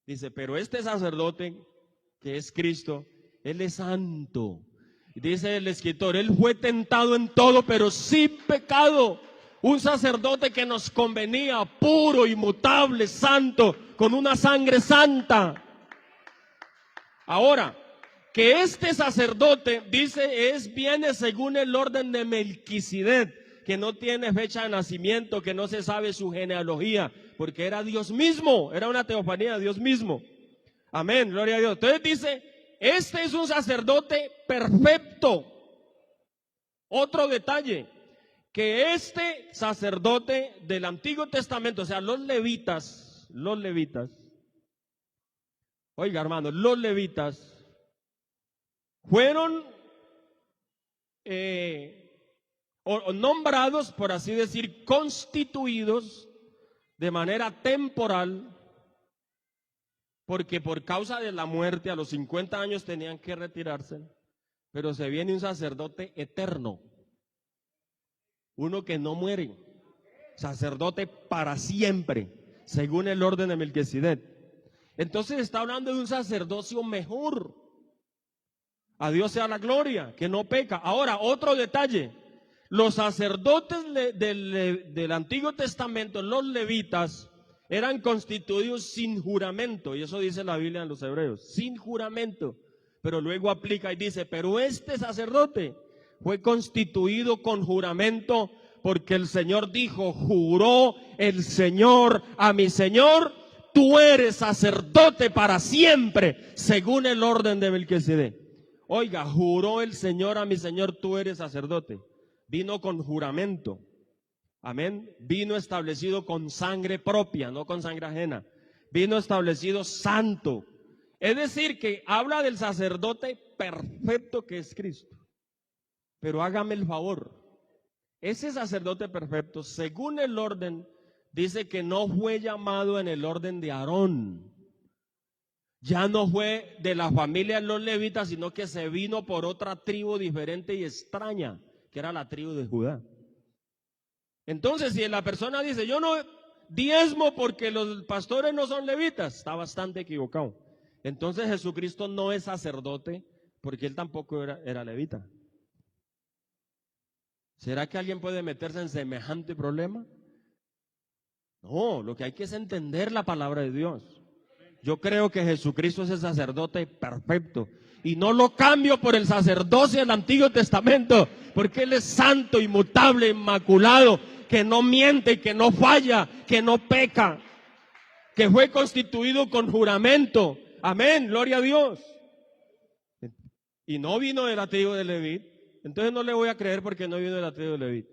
Speaker 1: Dice, pero este sacerdote, que es Cristo, él es santo. Dice el escritor, él fue tentado en todo, pero sin pecado. Un sacerdote que nos convenía, puro, inmutable, santo, con una sangre santa. Ahora, que este sacerdote, dice, viene según el orden de Melquisedec, que no tiene fecha de nacimiento, que no se sabe su genealogía, porque era Dios mismo, era una teofanía de Dios mismo. Amén, gloria a Dios. Entonces dice, este es un sacerdote perfecto. Otro detalle, que este sacerdote del Antiguo Testamento, o sea, los levitas, oiga hermano, los levitas fueron nombrados, por así decir, constituidos de manera temporal, porque por causa de la muerte a los 50 años tenían que retirarse, pero se viene un sacerdote eterno, uno que no muere, sacerdote para siempre, según el orden de Melquisedec. Entonces está hablando de un sacerdocio mejor. A Dios sea la gloria, que no peca. Ahora, otro detalle. Los sacerdotes del Antiguo Testamento, los levitas, eran constituidos sin juramento. Y eso dice la Biblia en los Hebreos, sin juramento. Pero luego aplica y dice, pero este sacerdote fue constituido con juramento porque el Señor dijo, juró el Señor a mi Señor, tú eres sacerdote para siempre, según el orden de Melquisedec. Oiga, juró el Señor a mi Señor, tú eres sacerdote. Vino con juramento. Amén. Vino establecido con sangre propia, no con sangre ajena. Vino establecido santo. Es decir, que habla del sacerdote perfecto que es Cristo. Pero hágame el favor. Ese sacerdote perfecto, según el orden, dice que no fue llamado en el orden de Aarón. Ya no fue de la familia de los levitas, sino que se vino por otra tribu diferente y extraña, que era la tribu de Judá. Entonces, si la persona dice, yo no diezmo porque los pastores no son levitas, está bastante equivocado. Entonces Jesucristo no es sacerdote porque él tampoco era levita. ¿Será que alguien puede meterse en semejante problema? No, lo que hay que es entender la palabra de Dios. Yo creo que Jesucristo es el sacerdote perfecto y no lo cambio por el sacerdocio del Antiguo Testamento, porque Él es santo, inmutable, inmaculado, que no miente, que no falla, que no peca, que fue constituido con juramento. Amén, gloria a Dios. Y no vino de la tribu de Leví. Entonces no le voy a creer porque no vino de la tribu de Leví.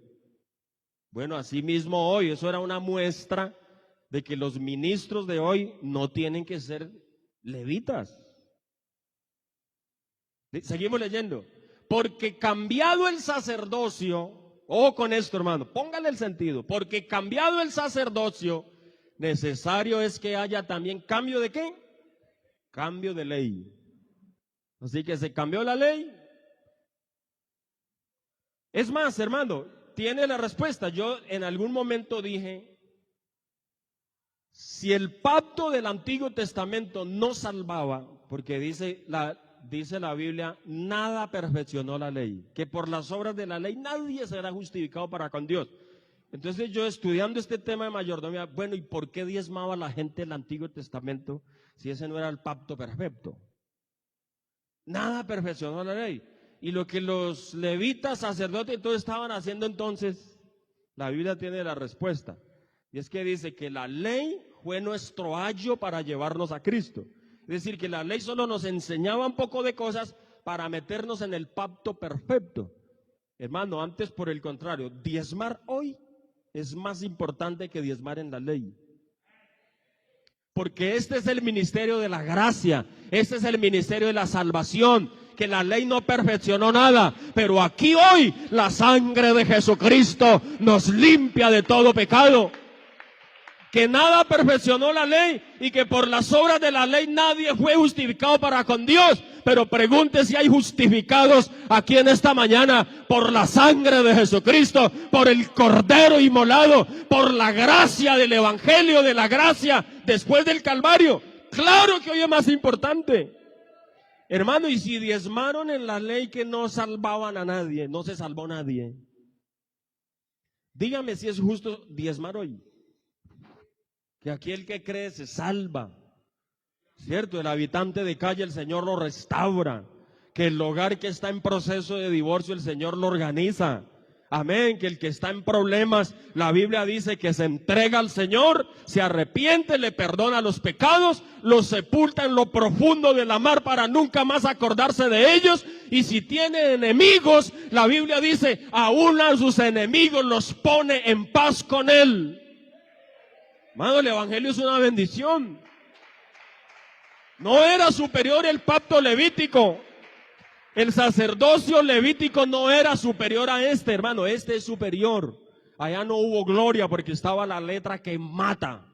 Speaker 1: Bueno, así mismo hoy, eso era una muestra de que los ministros de hoy no tienen que ser levitas. Seguimos leyendo. Porque cambiado el sacerdocio, ojo con esto, hermano, póngale el sentido. Porque cambiado el sacerdocio, necesario es que haya también cambio de ¿qué? Cambio de ley. Así que se cambió la ley. Es más, hermano, tiene la respuesta. Yo en algún momento dije, si el pacto del Antiguo Testamento no salvaba, porque dice la Biblia, nada perfeccionó la ley, que por las obras de la ley nadie será justificado para con Dios. Entonces yo estudiando este tema de mayordomía, bueno, ¿y por qué diezmaba la gente el Antiguo Testamento si ese no era el pacto perfecto? Nada perfeccionó la ley. Y lo que los levitas, sacerdotes y todos estaban haciendo entonces, la Biblia tiene la respuesta. Y es que dice que la ley fue nuestro ayo para llevarnos a Cristo. Es decir, que la ley solo nos enseñaba un poco de cosas para meternos en el pacto perfecto. Hermano, antes por el contrario, diezmar hoy es más importante que diezmar en la ley. Porque este es el ministerio de la gracia, este es el ministerio de la salvación, que la ley no perfeccionó nada, pero aquí hoy la sangre de Jesucristo nos limpia de todo pecado. Que nada perfeccionó la ley y que por las obras de la ley nadie fue justificado para con Dios. Pero pregunte si hay justificados aquí en esta mañana por la sangre de Jesucristo, por el Cordero inmolado, por la gracia del Evangelio, de la gracia después del Calvario. Claro que hoy es más importante. Hermano, y si diezmaron en la ley que no salvaban a nadie, no se salvó nadie. Dígame si es justo diezmar hoy. Que aquí el que cree se salva, ¿cierto? El habitante de calle el Señor lo restaura, que el hogar que está en proceso de divorcio el Señor lo organiza, amén, que el que está en problemas, la Biblia dice que se entrega al Señor, se arrepiente, le perdona los pecados, los sepulta en lo profundo de la mar para nunca más acordarse de ellos, y si tiene enemigos, la Biblia dice, aún a sus enemigos los pone en paz con Él. Hermano, el evangelio es una bendición. No era superior el pacto levítico. El sacerdocio levítico no era superior a este, hermano. Este es superior. Allá no hubo gloria porque estaba la letra que mata.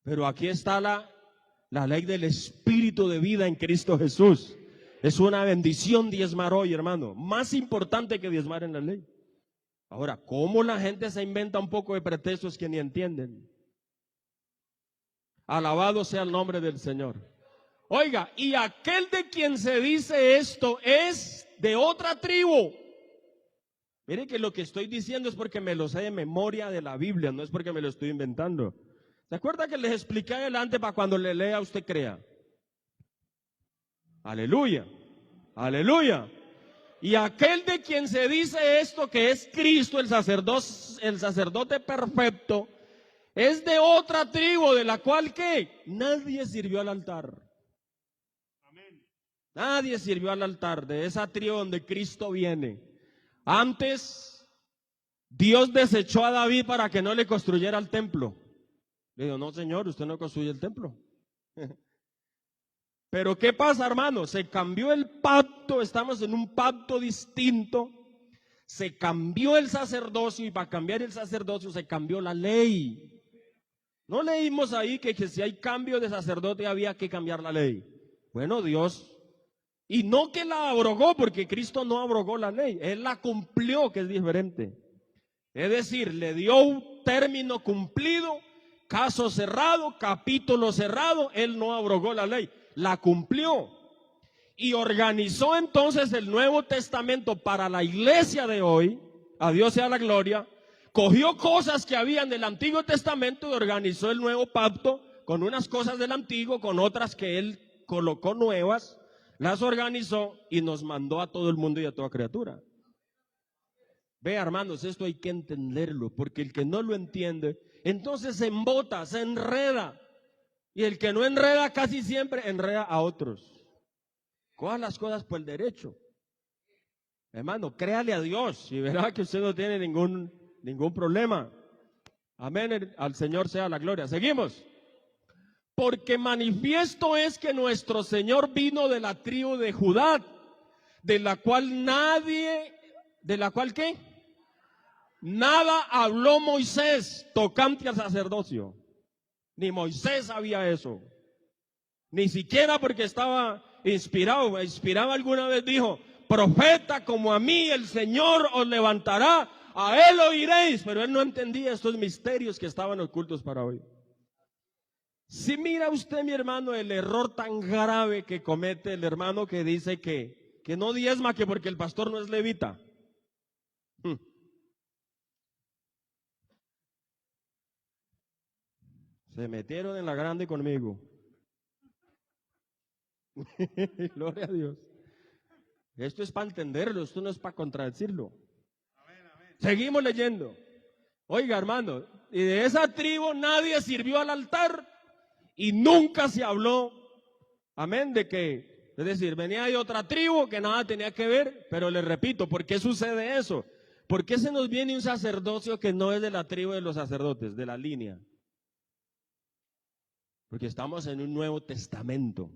Speaker 1: Pero aquí está la ley del Espíritu de vida en Cristo Jesús. Es una bendición diezmar hoy, hermano. Más importante que diezmar en la ley. Ahora, ¿cómo la gente se inventa un poco de pretextos que ni entienden? Alabado sea el nombre del Señor. Oiga, y aquel de quien se dice esto es de otra tribu. Mire que lo que estoy diciendo es porque me lo sé de memoria de la Biblia, no es porque me lo estoy inventando. ¿Se acuerda que les expliqué adelante para cuando le lea usted crea? Aleluya, aleluya. Y aquel de quien se dice esto, que es Cristo, el sacerdote perfecto, es de otra tribu de la cual ¿qué? Nadie sirvió al altar. Amén. Nadie sirvió al altar de esa tribu donde Cristo viene. Antes, Dios desechó a David para que no le construyera el templo. Le dijo, no, señor, usted no construye el templo. Pero ¿qué pasa, hermano? Se cambió el pacto, estamos en un pacto distinto. Se cambió el sacerdocio y para cambiar el sacerdocio se cambió la ley. No leímos ahí que si hay cambio de sacerdote había que cambiar la ley. Bueno, Dios, y no que la abrogó, porque Cristo no abrogó la ley, Él la cumplió, que es diferente. Es decir, le dio un término cumplido, caso cerrado, capítulo cerrado, Él no abrogó la ley, la cumplió. Y organizó entonces el Nuevo Testamento para la iglesia de hoy, a Dios sea la gloria. Cogió cosas que habían del Antiguo Testamento y organizó el nuevo pacto con unas cosas del Antiguo, con otras que Él colocó nuevas, las organizó y nos mandó a todo el mundo y a toda criatura. Ve, hermanos, esto hay que entenderlo, porque el que no lo entiende, entonces se embota, se enreda. Y el que no enreda casi siempre enreda a otros. Coja las cosas por el derecho. Hermano, créale a Dios y verá que usted no tiene ningún problema. Amén, al Señor sea la gloria. Seguimos. Porque manifiesto es que nuestro Señor vino de la tribu de Judá, de la cual ¿qué? Nada habló Moisés tocante al sacerdocio. Ni Moisés sabía eso. Ni siquiera porque estaba inspirado. Inspirado alguna vez dijo, profeta como a mí el Señor os levantará, a él oiréis. Pero él no entendía estos misterios que estaban ocultos para hoy. Si mira usted, mi hermano, el error tan grave que comete el hermano que dice que no diezma que porque el pastor no es levita. Se metieron en la grande conmigo. Gloria a Dios. Esto es para entenderlo, esto no es para contradecirlo. Seguimos leyendo. Oiga, hermano, y de esa tribu nadie sirvió al altar y nunca se habló, amén, de que, es decir, venía de otra tribu que nada tenía que ver, pero le repito, ¿por qué sucede eso? ¿Por qué se nos viene un sacerdocio que no es de la tribu de los sacerdotes, de la línea? Porque estamos en un Nuevo Testamento.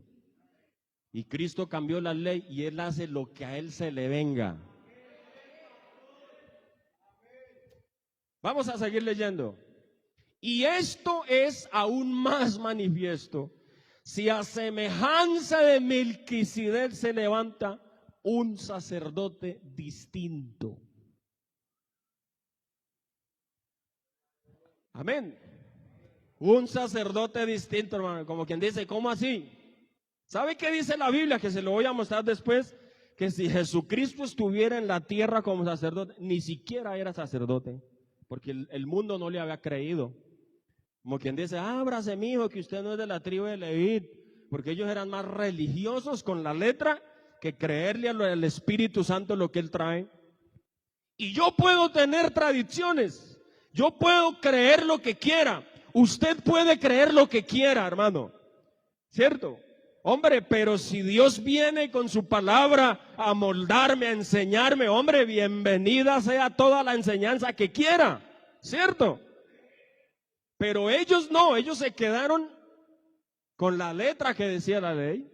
Speaker 1: Y Cristo cambió la ley y Él hace lo que a Él se le venga. Vamos a seguir leyendo. Y esto es aún más manifiesto si a semejanza de Melquisedec se levanta un sacerdote distinto. Amén. Un sacerdote distinto, hermano, como quien dice, ¿cómo así? ¿Sabe qué dice la Biblia? Que se lo voy a mostrar después, que si Jesucristo estuviera en la tierra como sacerdote, ni siquiera era sacerdote, porque el mundo no le había creído. Como quien dice, ábrase, mi hijo, que usted no es de la tribu de Leví, porque ellos eran más religiosos con la letra que creerle al Espíritu Santo lo que Él trae. Y yo puedo tener tradiciones, yo puedo creer lo que quiera, usted puede creer lo que quiera, hermano, ¿cierto? Hombre, pero si Dios viene con su palabra a moldarme, a enseñarme, hombre, bienvenida sea toda la enseñanza que quiera, ¿cierto? Pero ellos no, ellos se quedaron con la letra que decía la ley.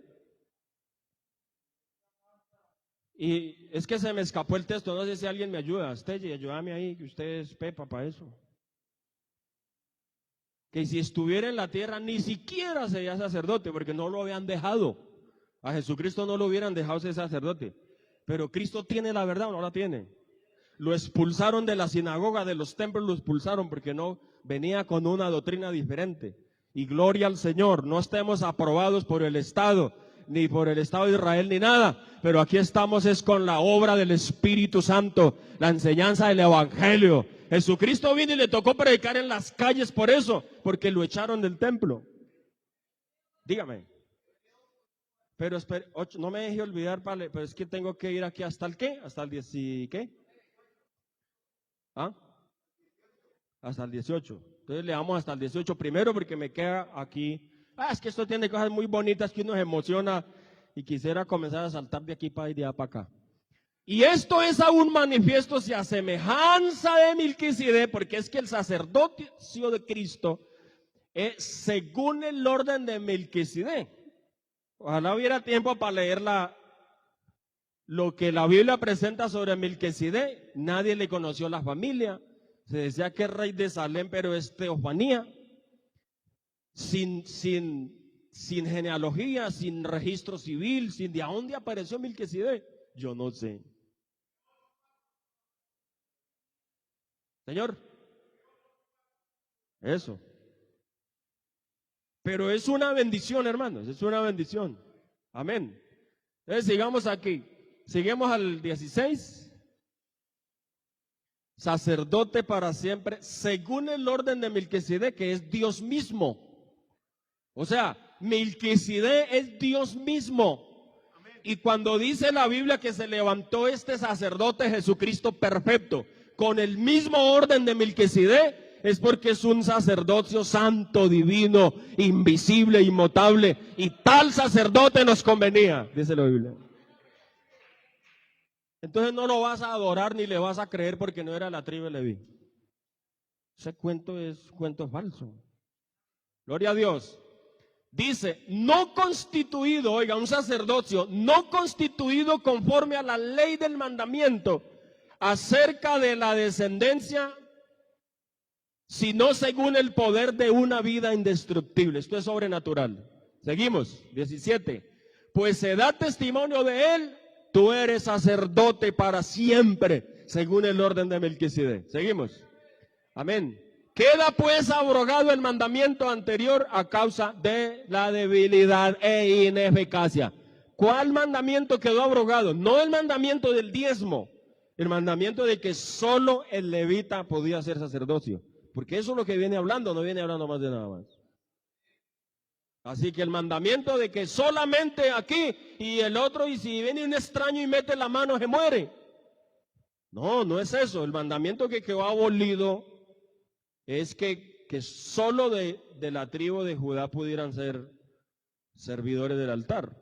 Speaker 1: Y es que se me escapó el texto, no sé si alguien me ayuda. Stella, ayúdame ahí, que usted es Pepa para eso. Que si estuviera en la tierra ni siquiera sería sacerdote, porque no lo habían dejado. A Jesucristo no lo hubieran dejado ser sacerdote. Pero Cristo tiene la verdad o no la tiene. Lo expulsaron de la sinagoga, de los templos lo expulsaron porque no venía con una doctrina diferente. Y gloria al Señor, no estemos aprobados por el Estado, ni por el Estado de Israel, ni nada. Pero aquí estamos es con la obra del Espíritu Santo, la enseñanza del Evangelio. Jesucristo vino y le tocó predicar en las calles por eso, porque lo echaron del templo. Dígame. Pero espere, no me deje olvidar, vale, pero es que tengo que ir aquí hasta el ¿qué? Hasta el 10 y ¿qué? ¿Ah? Hasta el 18. Entonces le damos hasta el 18 primero porque me queda aquí. Es que esto tiene cosas muy bonitas que uno se emociona. y quisiera comenzar a saltar de aquí para allá y de allá para acá. Y esto es aún manifiesto si a semejanza de Melquisedec, porque es que el sacerdocio de Cristo es según el orden de Melquisedec. Ojalá hubiera tiempo para leer lo que la Biblia presenta sobre Melquisedec. Nadie le conoció la familia. Se decía que es rey de Salem, pero es teofanía. Sin genealogía, sin registro civil, sin de dónde apareció Melquisedec. Yo no sé. Señor, eso. Pero es una bendición, hermanos, es una bendición. Amén. Entonces sigamos aquí. Seguimos al 16. Sacerdote para siempre, según el orden de Melquisedec, que es Dios mismo. O sea, Melquisedec es Dios mismo. Y cuando dice la Biblia que se levantó este sacerdote Jesucristo perfecto, con el mismo orden de Melquisedec, es porque es un sacerdocio santo, divino, invisible, inmutable, y tal sacerdote nos convenía, dice la Biblia. Entonces no lo vas a adorar ni le vas a creer porque no era la tribu de Leví. Ese cuento es falso. Gloria a Dios. Dice, no constituido, oiga, un sacerdocio, no constituido conforme a la ley del mandamiento acerca de la descendencia, sino según el poder de una vida indestructible. Esto es sobrenatural. Seguimos, 17. Pues se da testimonio de él, tú eres sacerdote para siempre, según el orden de Melquisedec. Seguimos. Amén. Queda pues abrogado el mandamiento anterior a causa de la debilidad e ineficacia. ¿Cuál mandamiento quedó abrogado? No el mandamiento del diezmo, el mandamiento de que solo el levita podía ser sacerdocio. Porque eso es lo que viene hablando, no viene hablando más de nada más. Así que el mandamiento de que solamente aquí y el otro, y si viene un extraño y mete la mano, se muere. No, no es eso. El mandamiento que quedó abolido es que solo de la tribu de Judá pudieran ser servidores del altar.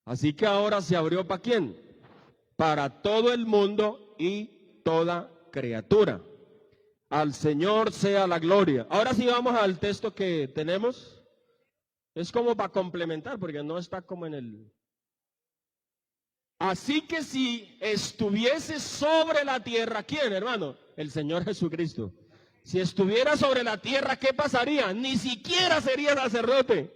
Speaker 1: Así que ahora se abrió ¿para quién? Para todo el mundo y toda criatura. Al Señor sea la gloria. Ahora sí vamos al texto que tenemos. Es como para complementar, porque no está como en el... Así que si estuviese sobre la tierra, ¿quién, hermano? El Señor Jesucristo. Si estuviera sobre la tierra, ¿qué pasaría? Ni siquiera sería sacerdote.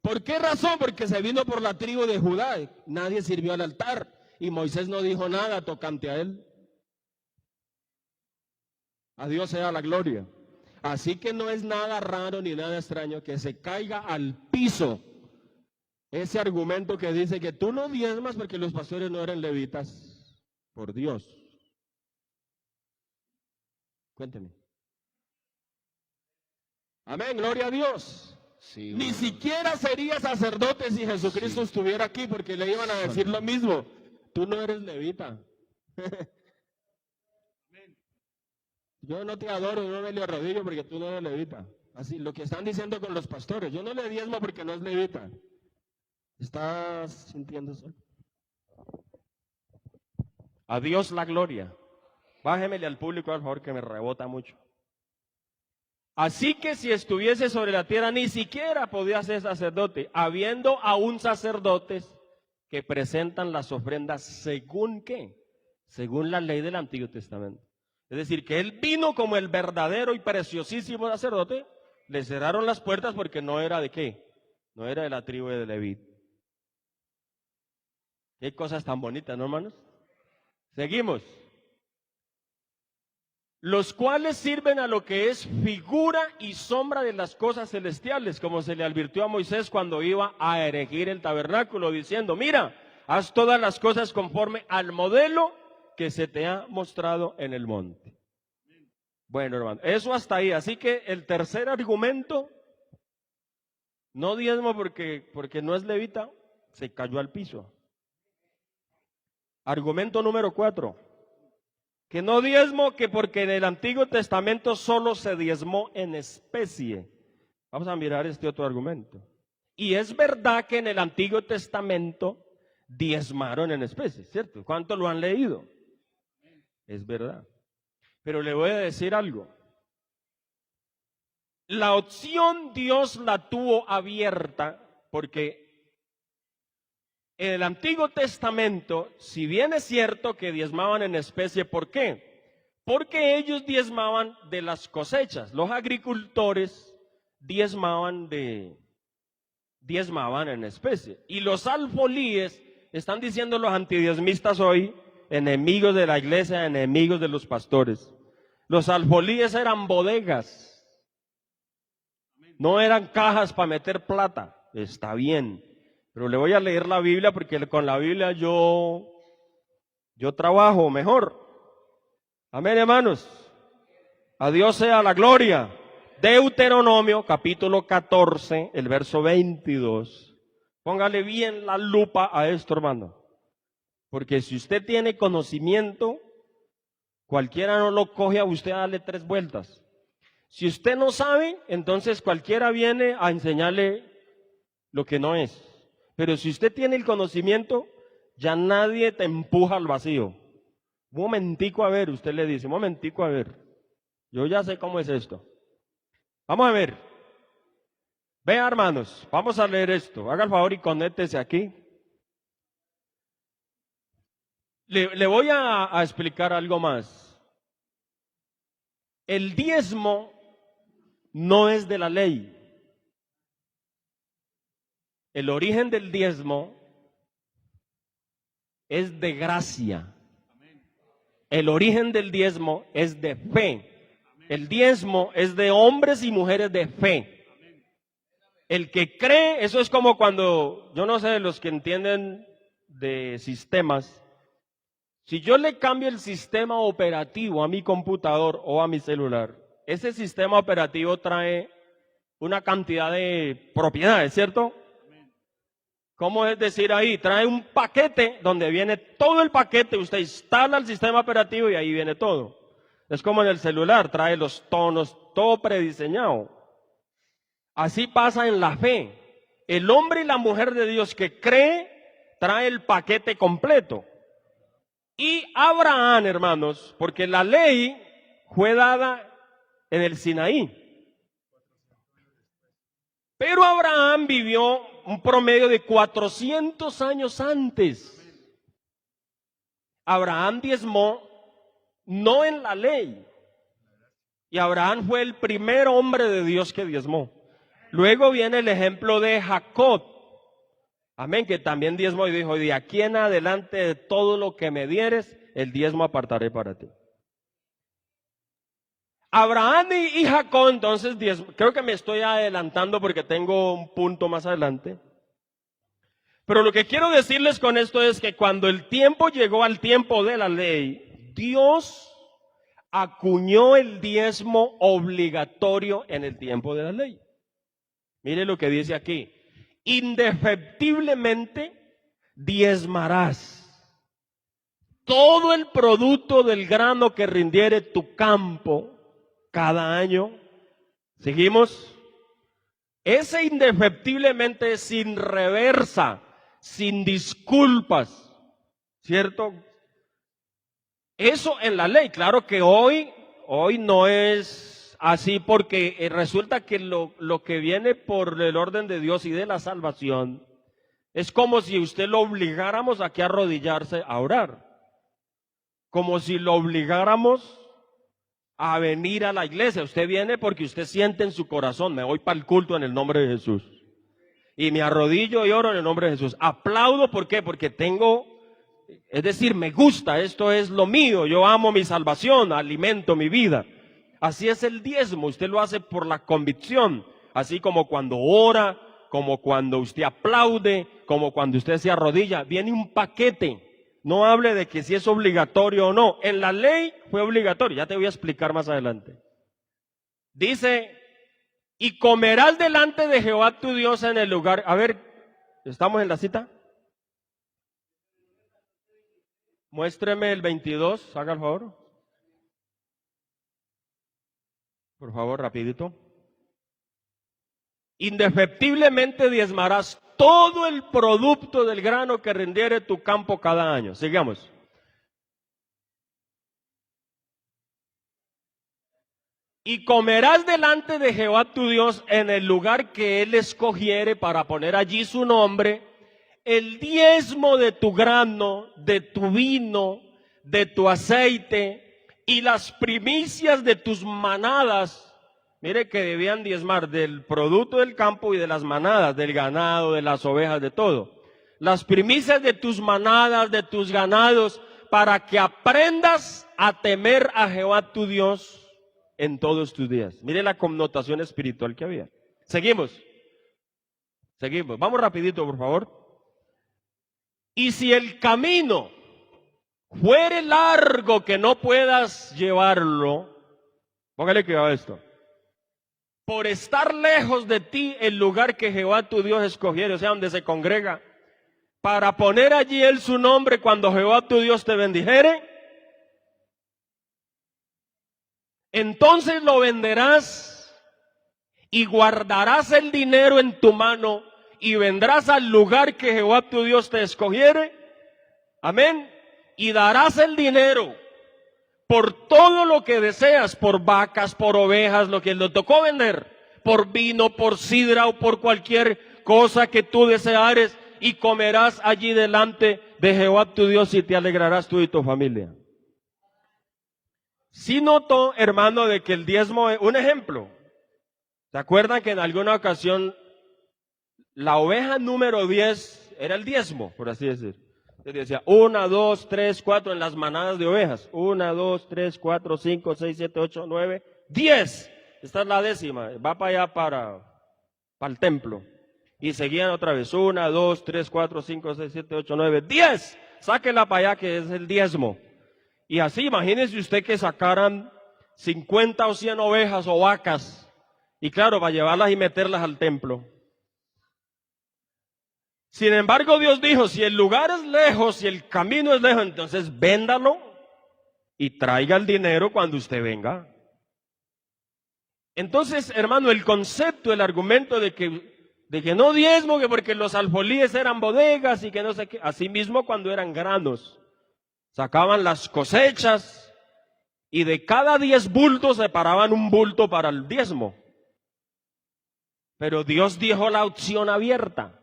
Speaker 1: ¿Por qué razón? Porque se vino por la tribu de Judá. Nadie sirvió al altar y Moisés no dijo nada tocante a él. A Dios sea la gloria. Así que no es nada raro ni nada extraño que se caiga al piso ese argumento que dice que tú no diezmas porque los pastores no eran levitas. Por Dios. Cuénteme. Amén, gloria a Dios. Sí, ni siquiera sería sacerdote si Jesucristo estuviera aquí, porque le iban a decir lo mismo. Tú no eres levita. Yo no te adoro, no me le arrodillo porque tú no eres levita. Así, lo que están diciendo con los pastores. Yo no le diezmo porque no es levita. ¿Estás sintiéndose? A Dios la gloria. Bájemele al público, por favor, que me rebota mucho. Así que si estuviese sobre la tierra, ni siquiera podía ser sacerdote, habiendo aún sacerdotes que presentan las ofrendas según ¿qué? Según la ley del Antiguo Testamento. Es decir, que él vino como el verdadero y preciosísimo sacerdote, le cerraron las puertas porque no era de ¿qué? No era de la tribu de Leví. Qué cosas tan bonitas, ¿no, hermanos? Seguimos. Los cuales sirven a lo que es figura y sombra de las cosas celestiales, como se le advirtió a Moisés cuando iba a erigir el tabernáculo, diciendo, mira, haz todas las cosas conforme al modelo que se te ha mostrado en el monte. Bueno, hermano, eso hasta ahí. Así que el tercer argumento, no diezmo porque no es levita, se cayó al piso. Argumento número 4. Que no diezmo, que porque en el Antiguo Testamento solo se diezmó en especie. Vamos a mirar este otro argumento. Y es verdad que en el Antiguo Testamento diezmaron en especie, ¿cierto? ¿Cuánto lo han leído? Es verdad. Pero le voy a decir algo. La opción Dios la tuvo abierta porque en el Antiguo Testamento, si bien es cierto que diezmaban en especie, ¿por qué? Porque ellos diezmaban de las cosechas. Los agricultores diezmaban en especie. Y los alfolíes, están diciendo los antidiezmistas hoy, enemigos de la iglesia, enemigos de los pastores. Los alfolíes eran bodegas. No eran cajas para meter plata. Está bien. Pero le voy a leer la Biblia porque con la Biblia yo trabajo mejor. Amén, hermanos. A Dios sea la gloria. Deuteronomio, capítulo 14, el verso 22. Póngale bien la lupa a esto, hermano. Porque si usted tiene conocimiento, cualquiera no lo coge a usted a darle 3 vueltas. Si usted no sabe, entonces cualquiera viene a enseñarle lo que no es. Pero si usted tiene el conocimiento, ya nadie te empuja al vacío. Un momentico a ver, usted le dice, un momentico a ver. Yo ya sé cómo es esto. Vamos a ver. Vea, hermanos, vamos a leer esto. Haga el favor y conéctese aquí. Le voy a explicar algo más. El diezmo no es de la ley. El origen del diezmo es de gracia. El origen del diezmo es de fe. El diezmo es de hombres y mujeres de fe. El que cree, eso es como cuando, yo no sé, los que entienden de sistemas, si yo le cambio el sistema operativo a mi computador o a mi celular, ese sistema operativo trae una cantidad de propiedades, ¿cierto? ¿Cómo es decir ahí? Trae un paquete donde viene todo el paquete, usted instala el sistema operativo y ahí viene todo. Es como en el celular, trae los tonos, todo prediseñado. Así pasa en la fe. El hombre y la mujer de Dios que cree, trae el paquete completo. Y Abraham, hermanos, porque la ley fue dada en el Sinaí. Pero Abraham vivió un promedio de 400 años antes. Abraham diezmó no en la ley. Y Abraham fue el primer hombre de Dios que diezmó. Luego viene el ejemplo de Jacob. Amén, que también diezmó y dijo, de aquí en adelante de todo lo que me dieres, el diezmo apartaré para ti. Abraham y Jacob, entonces, creo que me estoy adelantando porque tengo un punto más adelante. Pero lo que quiero decirles con esto es que cuando el tiempo llegó al tiempo de la ley, Dios acuñó el diezmo obligatorio en el tiempo de la ley. Mire lo que dice aquí. Indefectiblemente diezmarás todo el producto del grano que rindiere tu campo cada año. ¿Seguimos? Ese indefectiblemente sin reversa, sin disculpas, ¿cierto? Eso en la ley, claro que hoy no es así porque resulta que lo que viene por el orden de Dios y de la salvación es como si usted lo obligáramos a que arrodillarse a orar, como si lo obligáramos a venir a la iglesia. Usted viene porque usted siente en su corazón, me voy para el culto en el nombre de Jesús. Y me arrodillo y oro en el nombre de Jesús. Aplaudo, ¿por qué? Porque es decir, me gusta, esto es lo mío, yo amo mi salvación, alimento mi vida. Así es el diezmo, usted lo hace por la convicción, así como cuando ora, como cuando usted aplaude, como cuando usted se arrodilla, viene un paquete. No hable de que si es obligatorio o no. En la ley fue obligatorio, ya te voy a explicar más adelante. Dice, y comerás delante de Jehová tu Dios en el lugar. A ver, ¿estamos en la cita? Muéstreme el 22, haga el favor. Por favor, rapidito. indefectiblemente diezmarás todo el producto del grano que rindiere tu campo cada año. Sigamos. Y comerás delante de Jehová tu Dios en el lugar que Él escogiere para poner allí su nombre, el diezmo de tu grano, de tu vino, de tu aceite y las primicias de tus manadas. Mire que debían diezmar del producto del campo y de las manadas, del ganado, de las ovejas, de todo. Las primicias de tus manadas, de tus ganados, para que aprendas a temer a Jehová tu Dios en todos tus días. Mire la connotación espiritual que había. Seguimos. Vamos rapidito, por favor. Y si el camino fuere largo que no puedas llevarlo, póngale cuidado a esto. Por estar lejos de ti el lugar que Jehová tu Dios escogiere, o sea, donde se congrega, para poner allí Él su nombre cuando Jehová tu Dios te bendijere, entonces lo venderás y guardarás el dinero en tu mano y vendrás al lugar que Jehová tu Dios te escogiere. Amén. Y darás el dinero por todo lo que deseas, por vacas, por ovejas, lo que le tocó vender, por vino, por sidra o por cualquier cosa que tú deseares, y comerás allí delante de Jehová tu Dios y te alegrarás tú y tu familia. Sí notó, hermano, de que el diezmo es un ejemplo. ¿Se acuerdan que en alguna ocasión la oveja número 10 era el diezmo, por así decir? Entonces decía 1, 2, 3, 4 en las manadas de ovejas. 1, 2, 3, 4, 5, 6, 7, 8, 9, 10. Esta es la décima. Va para allá para el templo. Y seguían otra vez. 1, 2, 3, 4, 5, 6, 7, 8, 9, 10. Sáquela para allá que es el diezmo. Y así, imagínese usted que sacaran 50 o 100 ovejas o vacas. Y claro, para llevarlas y meterlas al templo. Sin embargo, Dios dijo, si el lugar es lejos, si el camino es lejos, entonces véndalo y traiga el dinero cuando usted venga. Entonces, hermano, el concepto, el argumento de que no diezmo, que porque los alfolíes eran bodegas y que no sé qué, así mismo cuando eran granos, sacaban las cosechas y de cada 10 bultos separaban un bulto para el diezmo. Pero Dios dejó la opción abierta.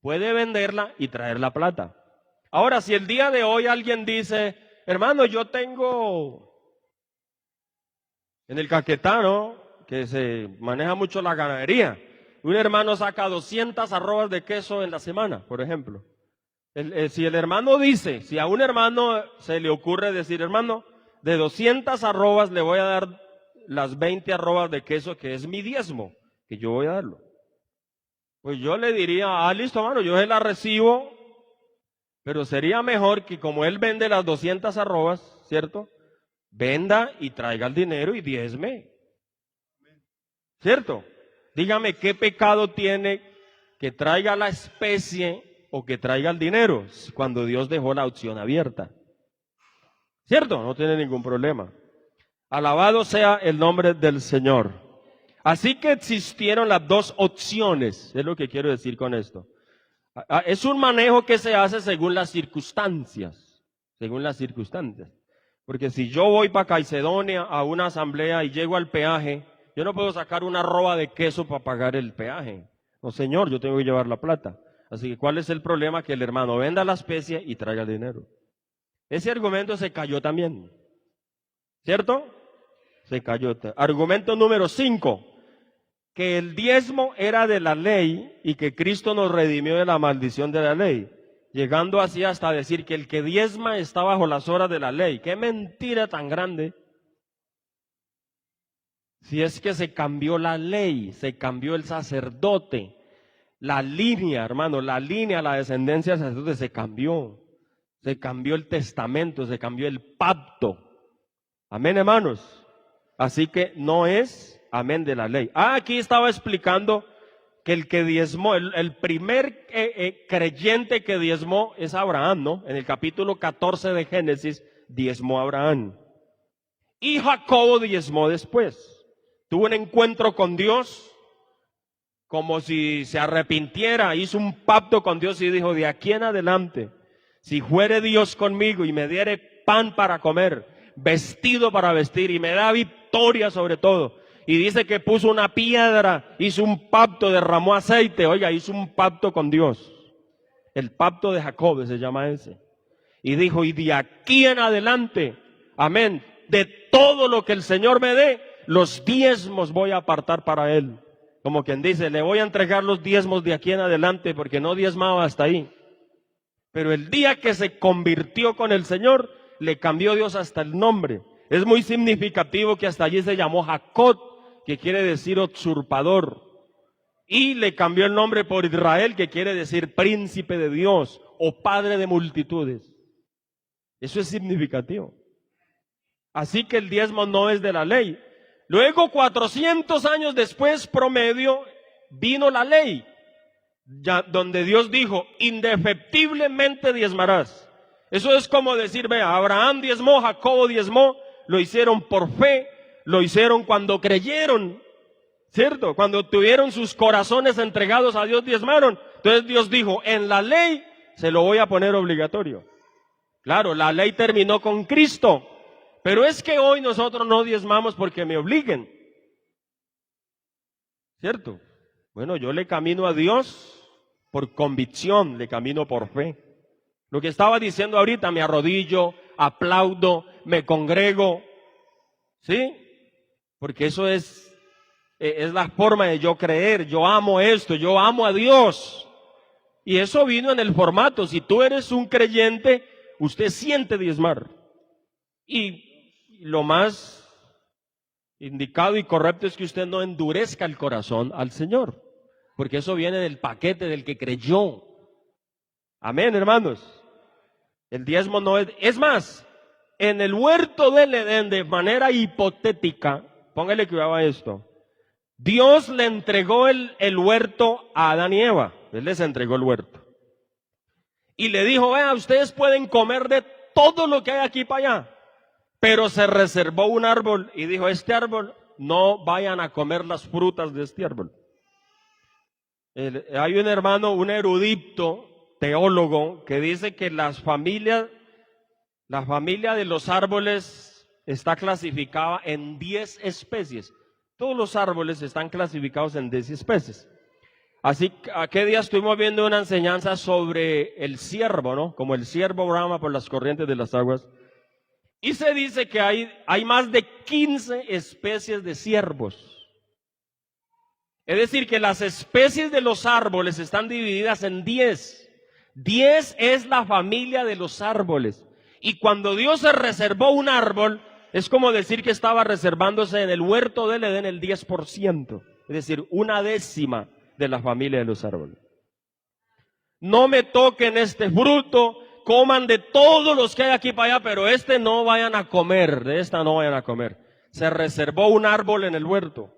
Speaker 1: Puede venderla y traer la plata. Ahora, si el día de hoy alguien dice, hermano, yo tengo en el Caquetá, ¿no?, que se maneja mucho la ganadería, un hermano saca 200 arrobas de queso en la semana, por ejemplo. Si el hermano dice, si a un hermano se le ocurre decir, hermano, de 200 arrobas le voy a dar las 20 arrobas de queso, que es mi diezmo, que yo voy a darlo. Pues yo le diría, listo, hermano, yo se la recibo, pero sería mejor que como él vende las 200 arrobas, ¿cierto?, venda y traiga el dinero y diezme. ¿Cierto? Dígame qué pecado tiene que traiga la especie o que traiga el dinero cuando Dios dejó la opción abierta. ¿Cierto? No tiene ningún problema. Alabado sea el nombre del Señor. Así que existieron las dos opciones, es lo que quiero decir con esto. Es un manejo que se hace según las circunstancias, Porque si yo voy para Caicedonia a una asamblea y llego al peaje, yo no puedo sacar una arroba de queso para pagar el peaje. No, señor, yo tengo que llevar la plata. Así que, ¿cuál es el problema? Que el hermano venda la especie y traiga el dinero. Ese argumento se cayó también. ¿Cierto? Se cayó. Argumento número 5. Que el diezmo era de la ley y que Cristo nos redimió de la maldición de la ley. Llegando así hasta decir que el que diezma está bajo las horas de la ley. ¡Qué mentira tan grande! Si es que se cambió la ley, se cambió el sacerdote, la línea, hermano, la descendencia del sacerdote se cambió el testamento, se cambió el pacto. Amén, hermanos. Así que no es amén de la ley. Aquí estaba explicando que el que diezmó, el primer creyente que diezmó es Abraham, ¿no? En el capítulo 14 de Génesis diezmó a Abraham. Y Jacobo diezmó después. Tuvo un encuentro con Dios como si se arrepintiera, hizo un pacto con Dios y dijo, de aquí en adelante, si fuere Dios conmigo y me diere pan para comer, vestido para vestir y me da victoria sobre todo, y dice que puso una piedra, hizo un pacto, derramó aceite, oiga, hizo un pacto con Dios, el pacto de Jacob se llama ese, y dijo, y de aquí en adelante, amén, de todo lo que el Señor me dé, los diezmos voy a apartar para Él. Como quien dice, le voy a entregar los diezmos de aquí en adelante porque no diezmaba hasta ahí. Pero el día que se convirtió con el Señor, le cambió Dios hasta el nombre. Es muy significativo que hasta allí se llamó Jacob, que quiere decir usurpador. Y le cambió el nombre por Israel, que quiere decir príncipe de Dios o padre de multitudes. Eso es significativo. Así que el diezmo no es de la ley. Luego, 400 años después, promedio, vino la ley, ya, donde Dios dijo, indefectiblemente diezmarás. Eso es como decir, vea, Abraham diezmó, Jacobo diezmó, lo hicieron por fe, lo hicieron cuando creyeron, ¿cierto? Cuando tuvieron sus corazones entregados a Dios, diezmaron. Entonces Dios dijo, en la ley se lo voy a poner obligatorio. Claro, la ley terminó con Cristo. Pero es que hoy nosotros no diezmamos porque me obliguen, ¿cierto? Bueno, yo le camino a Dios por convicción, le camino por fe. Lo que estaba diciendo ahorita, me arrodillo, aplaudo, me congrego, ¿sí? Porque eso es la forma de yo creer, yo amo esto, yo amo a Dios. Y eso vino en el formato, si tú eres un creyente, usted siente diezmar. Y lo más indicado y correcto es que usted no endurezca el corazón al Señor, porque eso viene del paquete del que creyó. Amén, hermanos. El diezmo no es más, en el huerto del Edén, de manera hipotética, póngale cuidado a esto, Dios le entregó el huerto a Adán y Eva, Él les entregó el huerto. Y le dijo, vea, ustedes pueden comer de todo lo que hay aquí para allá. Pero se reservó un árbol y dijo, este árbol, no vayan a comer las frutas de este árbol. Hay un hermano, un erudito, teólogo, que dice que la familia de los árboles está clasificada en 10 especies. Todos los árboles están clasificados en 10 especies. Así que aquel día estuvimos viendo una enseñanza sobre el ciervo, ¿no? Como el ciervo brama por las corrientes de las aguas. Y se dice que hay más de 15 especies de ciervos. Es decir, que las especies de los árboles están divididas en 10. 10 es la familia de los árboles. Y cuando Dios se reservó un árbol, es como decir que estaba reservándose en el huerto del Edén el 10%. Es decir, 1/10 de la familia de los árboles. No me toquen este fruto. Coman de todos los que hay aquí para allá, pero no vayan a comer, de esta no vayan a comer. Se reservó un árbol en el huerto.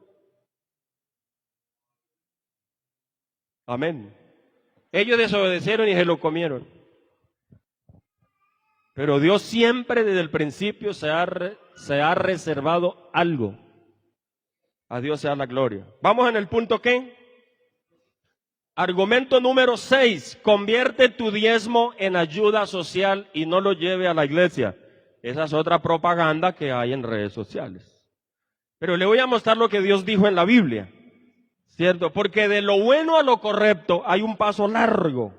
Speaker 1: Amén. Ellos desobedecieron y se lo comieron. Pero Dios siempre desde el principio se ha reservado algo. A Dios sea la gloria. Vamos en el punto ¿qué? Argumento número 6, convierte tu diezmo en ayuda social y no lo lleve a la iglesia. Esa es otra propaganda que hay en redes sociales. Pero le voy a mostrar lo que Dios dijo en la Biblia, ¿cierto? Porque de lo bueno a lo correcto hay un paso largo.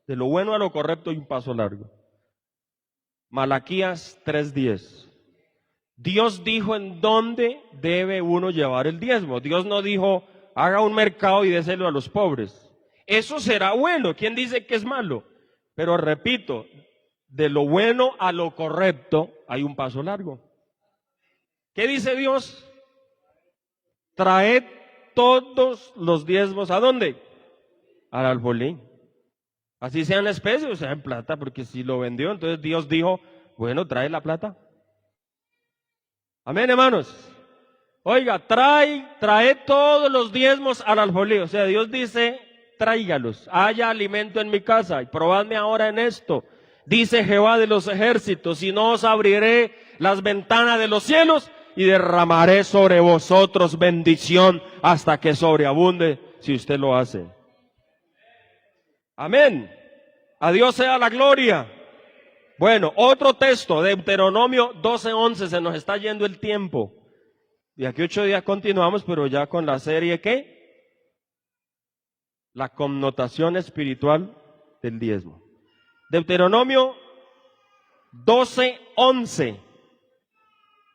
Speaker 1: De lo bueno a lo correcto hay un paso largo. Malaquías 3:10. Dios dijo en dónde debe uno llevar el diezmo. Dios no dijo, haga un mercado y déselo a los pobres. Eso será bueno. ¿Quién dice que es malo? Pero repito, de lo bueno a lo correcto hay un paso largo. ¿Qué dice Dios? Traed todos los diezmos. ¿A dónde? Al alfolí. Así sean especies o sea en plata, porque si lo vendió, entonces Dios dijo, bueno, trae la plata. Amén, hermanos. Oiga, trae todos los diezmos al alfolí. O sea, Dios dice, tráigalos. Haya alimento en mi casa y probadme ahora en esto. Dice Jehová de los ejércitos, si no os abriré las ventanas de los cielos y derramaré sobre vosotros bendición hasta que sobreabunde si usted lo hace. Amén. A Dios sea la gloria. Bueno, otro texto, Deuteronomio 12:11, se nos está yendo el tiempo. De aquí 8 días continuamos, pero ya con la serie, ¿qué? La connotación espiritual del diezmo. Deuteronomio 12:11.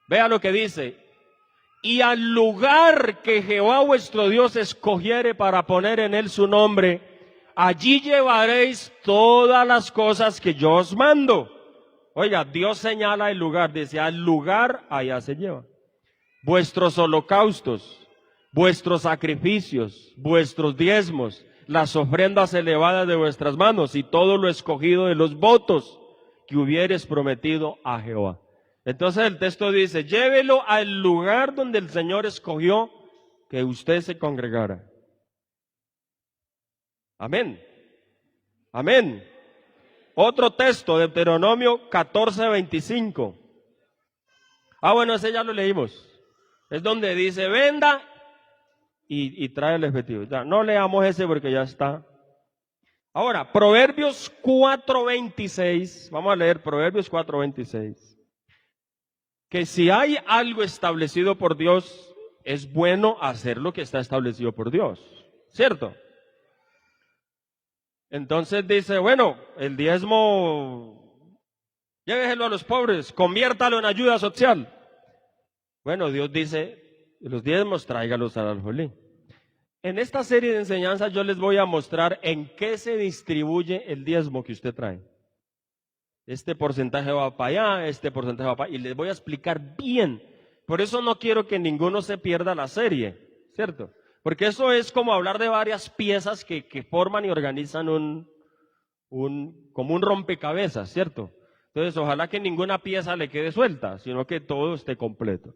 Speaker 1: Vea lo que dice. Y al lugar que Jehová vuestro Dios escogiere para poner en él su nombre, allí llevaréis todas las cosas que yo os mando. Oiga, Dios señala el lugar, dice, al lugar allá se lleva. Vuestros holocaustos, vuestros sacrificios, vuestros diezmos, las ofrendas elevadas de vuestras manos y todo lo escogido de los votos que hubieres prometido a Jehová. Entonces el texto dice, llévelo al lugar donde el Señor escogió que usted se congregara. Amén. Amén. Otro texto, Deuteronomio 14:25. Bueno, ese ya lo leímos. Es donde dice, venda y trae el efectivo. Ya, no leamos ese porque ya está. Ahora, Proverbios 4:26. Vamos a leer Proverbios 4:26. Que si hay algo establecido por Dios, es bueno hacer lo que está establecido por Dios. ¿Cierto? Entonces dice, bueno, el diezmo, lléveselo a los pobres, conviértalo en ayuda social. Bueno, Dios dice, los diezmos tráigalos al alfolí. En esta serie de enseñanzas yo les voy a mostrar en qué se distribuye el diezmo que usted trae. Este porcentaje va para allá, este porcentaje va para allá, y les voy a explicar bien. Por eso no quiero que ninguno se pierda la serie, ¿cierto? Porque eso es como hablar de varias piezas que forman y organizan como un rompecabezas, ¿cierto? Entonces, ojalá que ninguna pieza le quede suelta, sino que todo esté completo.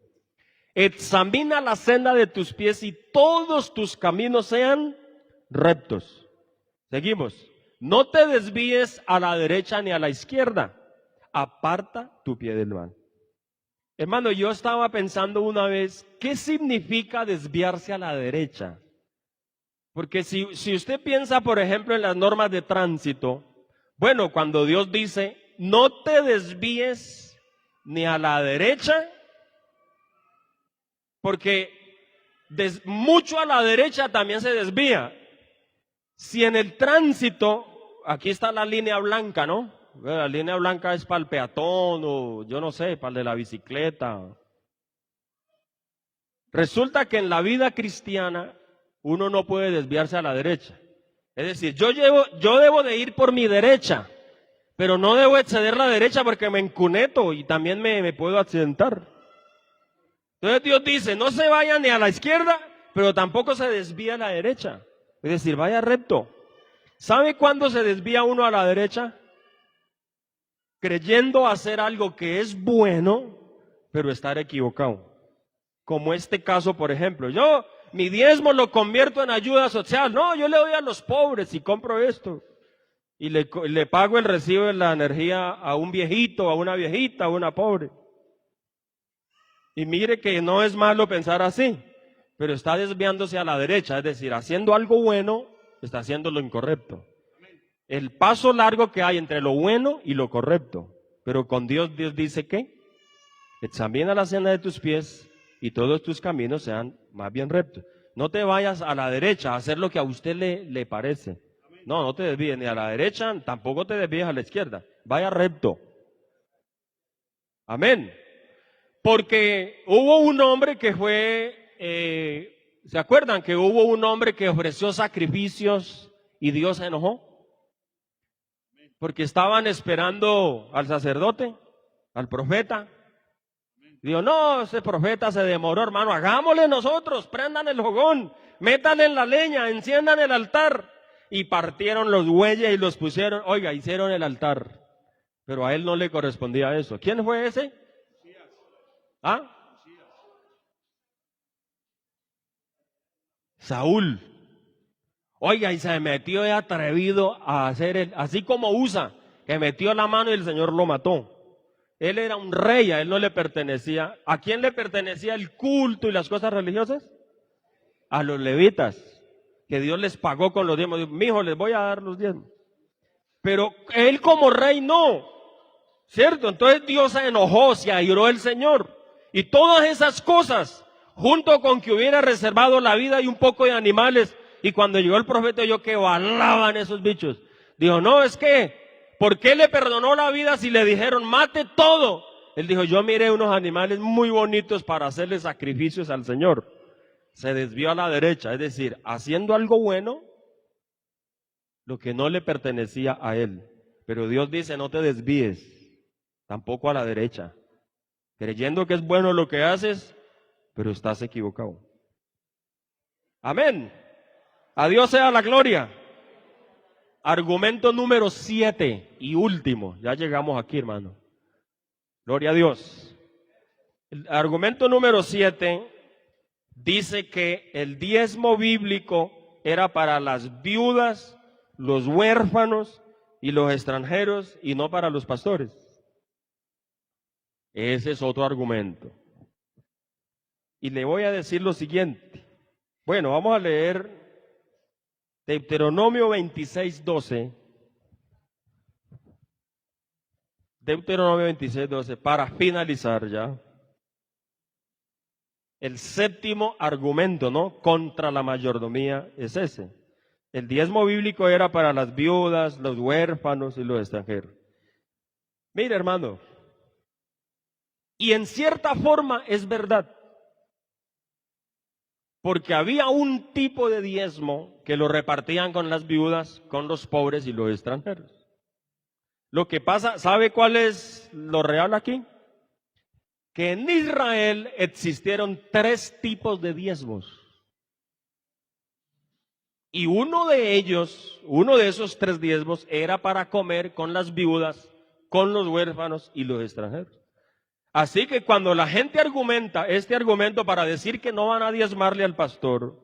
Speaker 1: Examina la senda de tus pies y todos tus caminos sean rectos. Seguimos. No te desvíes a la derecha ni a la izquierda. Aparta tu pie del mal. Hermano, yo estaba pensando una vez, ¿qué significa desviarse a la derecha? Porque si usted piensa, por ejemplo, en las normas de tránsito, bueno, cuando Dios dice, no te desvíes ni a la derecha, porque mucho a la derecha también se desvía. Si en el tránsito, aquí está la línea blanca, ¿no? La línea blanca es para el peatón o yo no sé, para el de la bicicleta. Resulta que en la vida cristiana uno no puede desviarse a la derecha. Es decir, yo debo de ir por mi derecha, pero no debo exceder la derecha porque me encuneto y también me puedo accidentar. Entonces Dios dice, no se vaya ni a la izquierda, pero tampoco se desvíe a la derecha. Es decir, vaya recto. ¿Sabe cuándo se desvía uno a la derecha? Creyendo hacer algo que es bueno, pero estar equivocado. Como este caso, por ejemplo. Mi diezmo lo convierto en ayuda social. No, yo le doy a los pobres y compro esto. Y le pago el recibo de la energía a un viejito, a una viejita, a una pobre. Y mire que no es malo pensar así, pero está desviándose a la derecha, es decir, haciendo algo bueno, está haciendo lo incorrecto. El paso largo que hay entre lo bueno y lo correcto. Pero con Dios dice que examina la senda de tus pies y todos tus caminos sean más bien rectos. No te vayas a la derecha a hacer lo que a usted le parece. No te desvíes ni a la derecha, tampoco te desvíes a la izquierda. Vaya recto. Amén. Porque hubo un hombre que fue, ¿se acuerdan que hubo un hombre que ofreció sacrificios y Dios se enojó? Porque estaban esperando al sacerdote, al profeta. Dijo, no, ese profeta se demoró, hermano, hagámosle nosotros, prendan el fogón, métanle en la leña, enciendan el altar. Y partieron los bueyes y los pusieron, oiga, hicieron el altar. Pero a él no le correspondía eso. ¿Quién fue ese? Saúl. Oiga, y se metió de atrevido a hacer así como Usa, que metió la mano y el Señor lo mató. Él era un rey, a él no le pertenecía. ¿A quién le pertenecía el culto y las cosas religiosas? A los levitas. que Dios les pagó con los diezmos. Dijo, mijo, les voy a dar los diezmos. Pero él como rey no, ¿cierto? Entonces Dios se enojó, se airó el Señor. Y todas esas cosas, junto con que hubiera reservado la vida y un poco de animales, y cuando llegó el profeta oyó que balaban esos bichos. Dijo, no, es que, ¿por qué le perdonó la vida si le dijeron, mate todo? Él dijo, yo miré unos animales muy bonitos para hacerle sacrificios al Señor. Se desvió a la derecha, es decir, haciendo algo bueno, lo que no le pertenecía a él. Pero Dios dice, no te desvíes, tampoco a la derecha, creyendo que es bueno lo que haces, pero estás equivocado. Amén. A Dios sea la gloria. Argumento número 7 y último. Ya llegamos aquí, hermano. Gloria a Dios. El argumento número 7 dice que el diezmo bíblico era para las viudas, los huérfanos y los extranjeros y no para los pastores. Ese es otro argumento. Y le voy a decir lo siguiente. Bueno, vamos a leer Deuteronomio 26:12. Deuteronomio 26:12, para finalizar ya. El séptimo argumento, ¿no?, contra la mayordomía es ese. El diezmo bíblico era para las viudas, los huérfanos y los extranjeros. Mire, hermano, y en cierta forma es verdad. Porque había un tipo de diezmo que lo repartían con las viudas, con los pobres y los extranjeros. Lo que pasa, ¿sabe cuál es lo real aquí? Que en Israel existieron 3 tipos de diezmos. Y uno de esos 3 diezmos era para comer con las viudas, con los huérfanos y los extranjeros. Así que cuando la gente argumenta este argumento para decir que no van a diezmarle al pastor,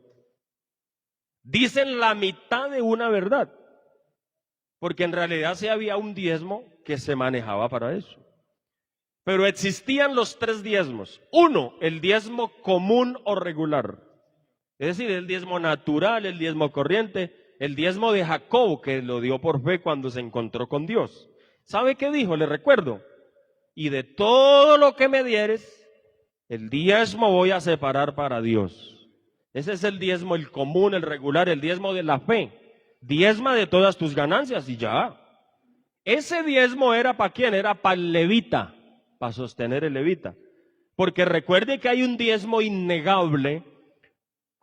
Speaker 1: dicen la mitad de una verdad. Porque en realidad sí había un diezmo que se manejaba para eso. Pero existían los 3 diezmos. Uno, el diezmo común o regular. Es decir, el diezmo natural, el diezmo corriente, el diezmo de Jacob, que lo dio por fe cuando se encontró con Dios. ¿Sabe qué dijo? Le recuerdo. Y de todo lo que me dieres, el diezmo voy a separar para Dios. Ese es el diezmo, el común, el regular, el diezmo de la fe. Diezma de todas tus ganancias y ya. Ese diezmo era para quién, era para el levita, para sostener el levita. Porque recuerde que hay un diezmo innegable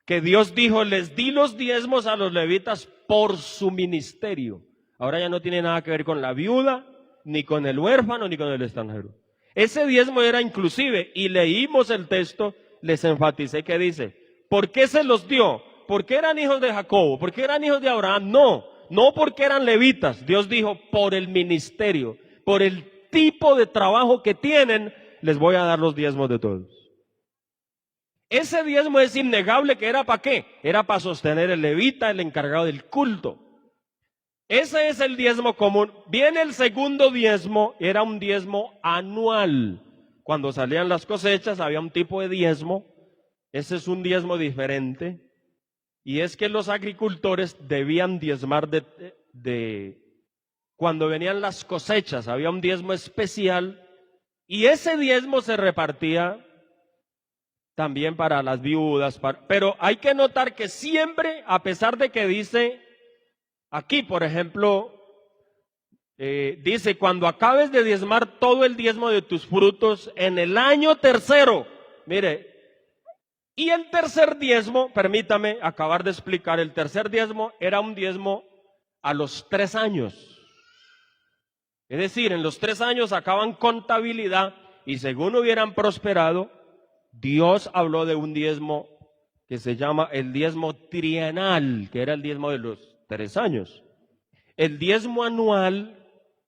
Speaker 1: que Dios dijo, les di los diezmos a los levitas por su ministerio. Ahora ya no tiene nada que ver con la viuda, ni con el huérfano, ni con el extranjero. Ese diezmo era inclusive, y leímos el texto, les enfaticé que dice, ¿por qué se los dio? ¿Por qué eran hijos de Jacobo? ¿Por qué eran hijos de Abraham? No porque eran levitas. Dios dijo, por el ministerio, por el tipo de trabajo que tienen, les voy a dar los diezmos de todos. Ese diezmo es innegable que era para qué, era para sostener el levita, el encargado del culto. Ese es el diezmo común. Viene el segundo diezmo, era un diezmo anual. Cuando salían las cosechas había un tipo de diezmo. Ese es un diezmo diferente. Y es que los agricultores debían diezmar cuando venían las cosechas. Había un diezmo especial. Y ese diezmo se repartía también para las viudas. Pero hay que notar que siempre, a pesar de que dice... Aquí, por ejemplo, dice, cuando acabes de diezmar todo el diezmo de tus frutos en el año tercero, mire, y el tercer diezmo, permítame acabar de explicar, el tercer diezmo era un diezmo a los 3 años. Es decir, en los 3 años acaban contabilidad y según hubieran prosperado, Dios habló de un diezmo que se llama el diezmo trienal, que era el diezmo de los 3 años. El diezmo anual,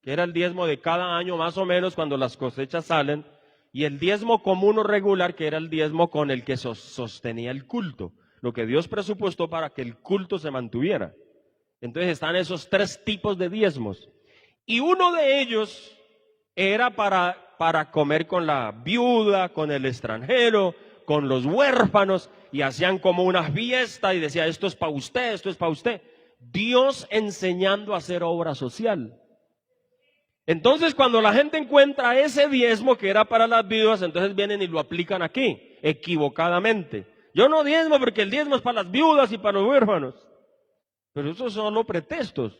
Speaker 1: que era el diezmo de cada año más o menos cuando las cosechas salen, y el diezmo común o regular, que era el diezmo con el que sostenía el culto, lo que Dios presupuestó para que el culto se mantuviera. Entonces están esos 3 tipos de diezmos. Y uno de ellos era para comer con la viuda, con el extranjero, con los huérfanos y hacían como una fiesta y decía, esto es para usted, esto es para usted. Dios enseñando a hacer obra social. Entonces, cuando la gente encuentra ese diezmo que era para las viudas, entonces vienen y lo aplican aquí, equivocadamente. Yo no diezmo porque el diezmo es para las viudas y para los huérfanos. Pero esos son solo pretextos,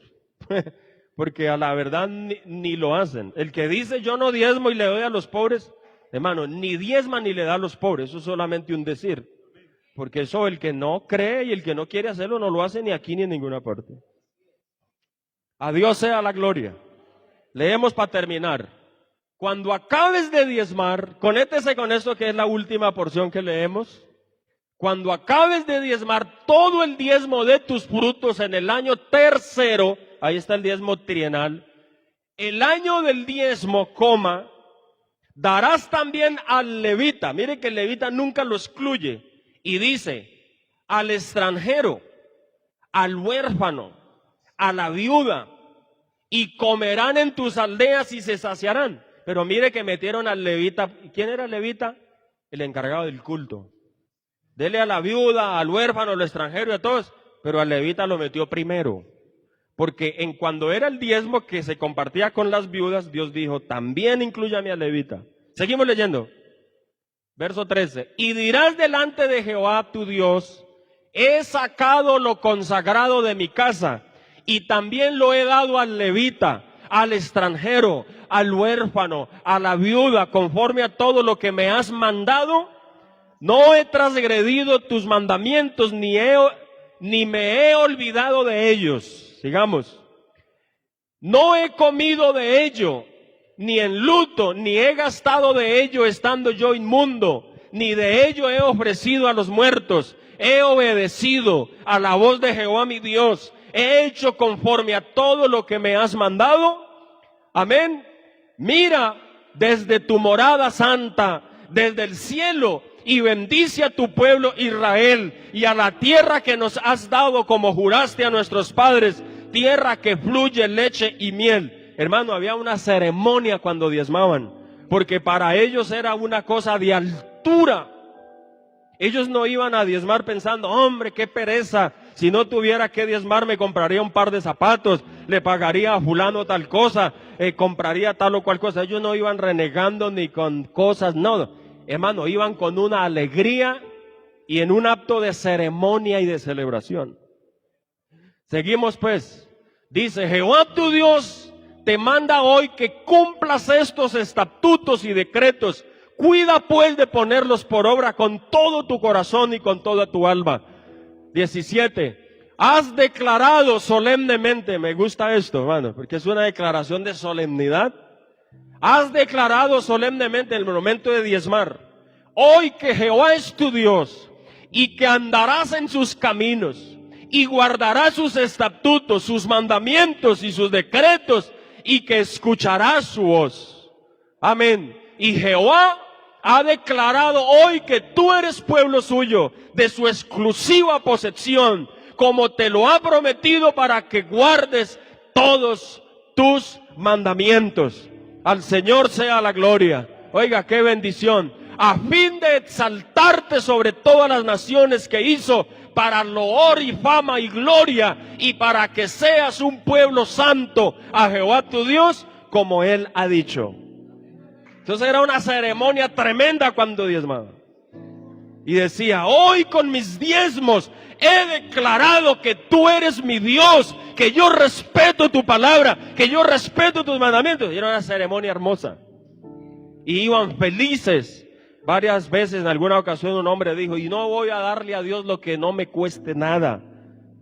Speaker 1: porque a la verdad ni lo hacen. El que dice yo no diezmo y le doy a los pobres, hermano, ni diezma ni le da a los pobres, eso es solamente un decir. Porque eso el que no cree y el que no quiere hacerlo no lo hace ni aquí ni en ninguna parte. A Dios sea la gloria. Leemos para terminar. Cuando acabes de diezmar, conéctese con esto que es la última porción que leemos. Cuando acabes de diezmar todo el diezmo de tus frutos en el año tercero, ahí está el diezmo trienal, el año del diezmo, darás también al levita. Mire que el levita nunca lo excluye. Y dice, al extranjero, al huérfano, a la viuda, y comerán en tus aldeas y se saciarán. Pero mire que metieron al levita. ¿Quién era el levita? El encargado del culto. Dele a la viuda, al huérfano, al extranjero y a todos, pero al levita lo metió primero. Porque cuando era el diezmo que se compartía con las viudas, Dios dijo, también inclúyame al levita. Seguimos leyendo. Verso 13. Y dirás delante de Jehová tu Dios, he sacado lo consagrado de mi casa, y también lo he dado al levita, al extranjero, al huérfano, a la viuda, conforme a todo lo que me has mandado. No he transgredido tus mandamientos, ni me he olvidado de ellos. Sigamos. No he comido de ello, ni en luto, ni he gastado de ello estando yo inmundo, ni de ello he ofrecido a los muertos. He obedecido a la voz de Jehová mi Dios. He hecho conforme a todo lo que me has mandado. Amén. Mira desde tu morada santa, desde el cielo, y bendice a tu pueblo Israel y a la tierra que nos has dado como juraste a nuestros padres, tierra que fluye leche y miel. Hermano, había una ceremonia cuando diezmaban, porque para ellos era una cosa de altura. Ellos no iban a diezmar pensando, hombre, qué pereza, si no tuviera que diezmar me compraría un par de zapatos, le pagaría a fulano tal cosa, compraría tal o cual cosa. Ellos no iban renegando ni con cosas, no, hermano, iban con una alegría y en un acto de ceremonia y de celebración. Seguimos pues, dice, Jehová tu Dios te manda hoy que cumplas estos estatutos y decretos. Cuida pues de ponerlos por obra con todo tu corazón y con toda tu alma. 17. Has declarado solemnemente, me gusta esto, hermano, porque es una declaración de solemnidad. Has declarado solemnemente en el momento de diezmar, hoy que Jehová es tu Dios y que andarás en sus caminos y guardarás sus estatutos, sus mandamientos y sus decretos y que escucharás su voz. Amén. Y Jehová ha declarado hoy que tú eres pueblo suyo, de su exclusiva posesión, como te lo ha prometido para que guardes todos tus mandamientos. Al Señor sea la gloria. Oiga, qué bendición. A fin de exaltarte sobre todas las naciones que hizo, para loor y fama y gloria, y para que seas un pueblo santo a Jehová tu Dios, como Él ha dicho. Entonces era una ceremonia tremenda cuando diezmaba. Y decía, hoy con mis diezmos he declarado que tú eres mi Dios, que yo respeto tu palabra, que yo respeto tus mandamientos. Y era una ceremonia hermosa. Y iban felices. Varias veces, en alguna ocasión, un hombre dijo, y no voy a darle a Dios lo que no me cueste nada.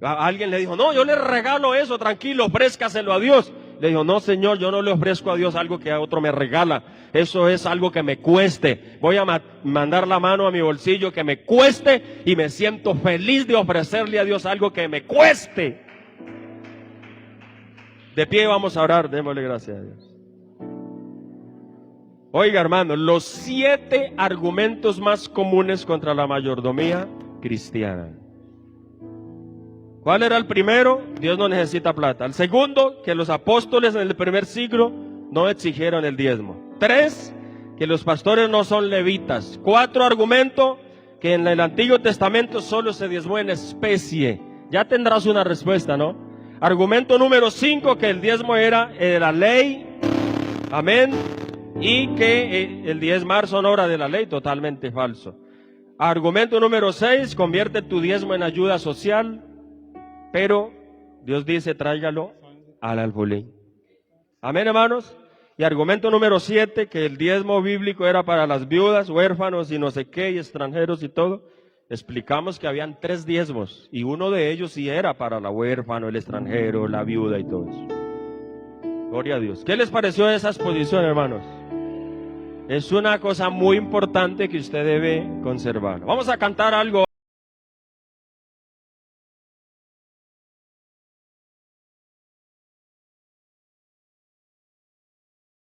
Speaker 1: Alguien le dijo, no, yo le regalo eso, tranquilo, ofrézcaselo a Dios. Le dijo, no, Señor, yo no le ofrezco a Dios algo que a otro me regala. Eso es algo que me cueste. Voy a mandar la mano a mi bolsillo que me cueste y me siento feliz de ofrecerle a Dios algo que me cueste. De pie vamos a orar, démosle gracias a Dios. Oiga, hermano, los 7 argumentos más comunes contra la mayordomía cristiana. ¿Cuál era el primero? Dios no necesita plata. El segundo, que los apóstoles en el primer siglo no exigieron el diezmo. 3, que los pastores no son levitas. 4 argumento, que en el Antiguo Testamento solo se diezmó en especie. Ya tendrás una respuesta, ¿no? Argumento número 5, que el diezmo era de la ley, amén, y que el diezmar son obra de la ley, totalmente falso. Argumento número 6, convierte tu diezmo en ayuda social, pero Dios dice, tráigalo al alfolí. Amén, hermanos. Y argumento número 7, que el diezmo bíblico era para las viudas, huérfanos y no sé qué, y extranjeros y todo. Explicamos que habían 3 diezmos, y uno de ellos sí era para la huérfano, el extranjero, la viuda y todo eso. Gloria a Dios. ¿Qué les pareció esa exposición, hermanos? Es una cosa muy importante que usted debe conservar. Vamos a cantar algo.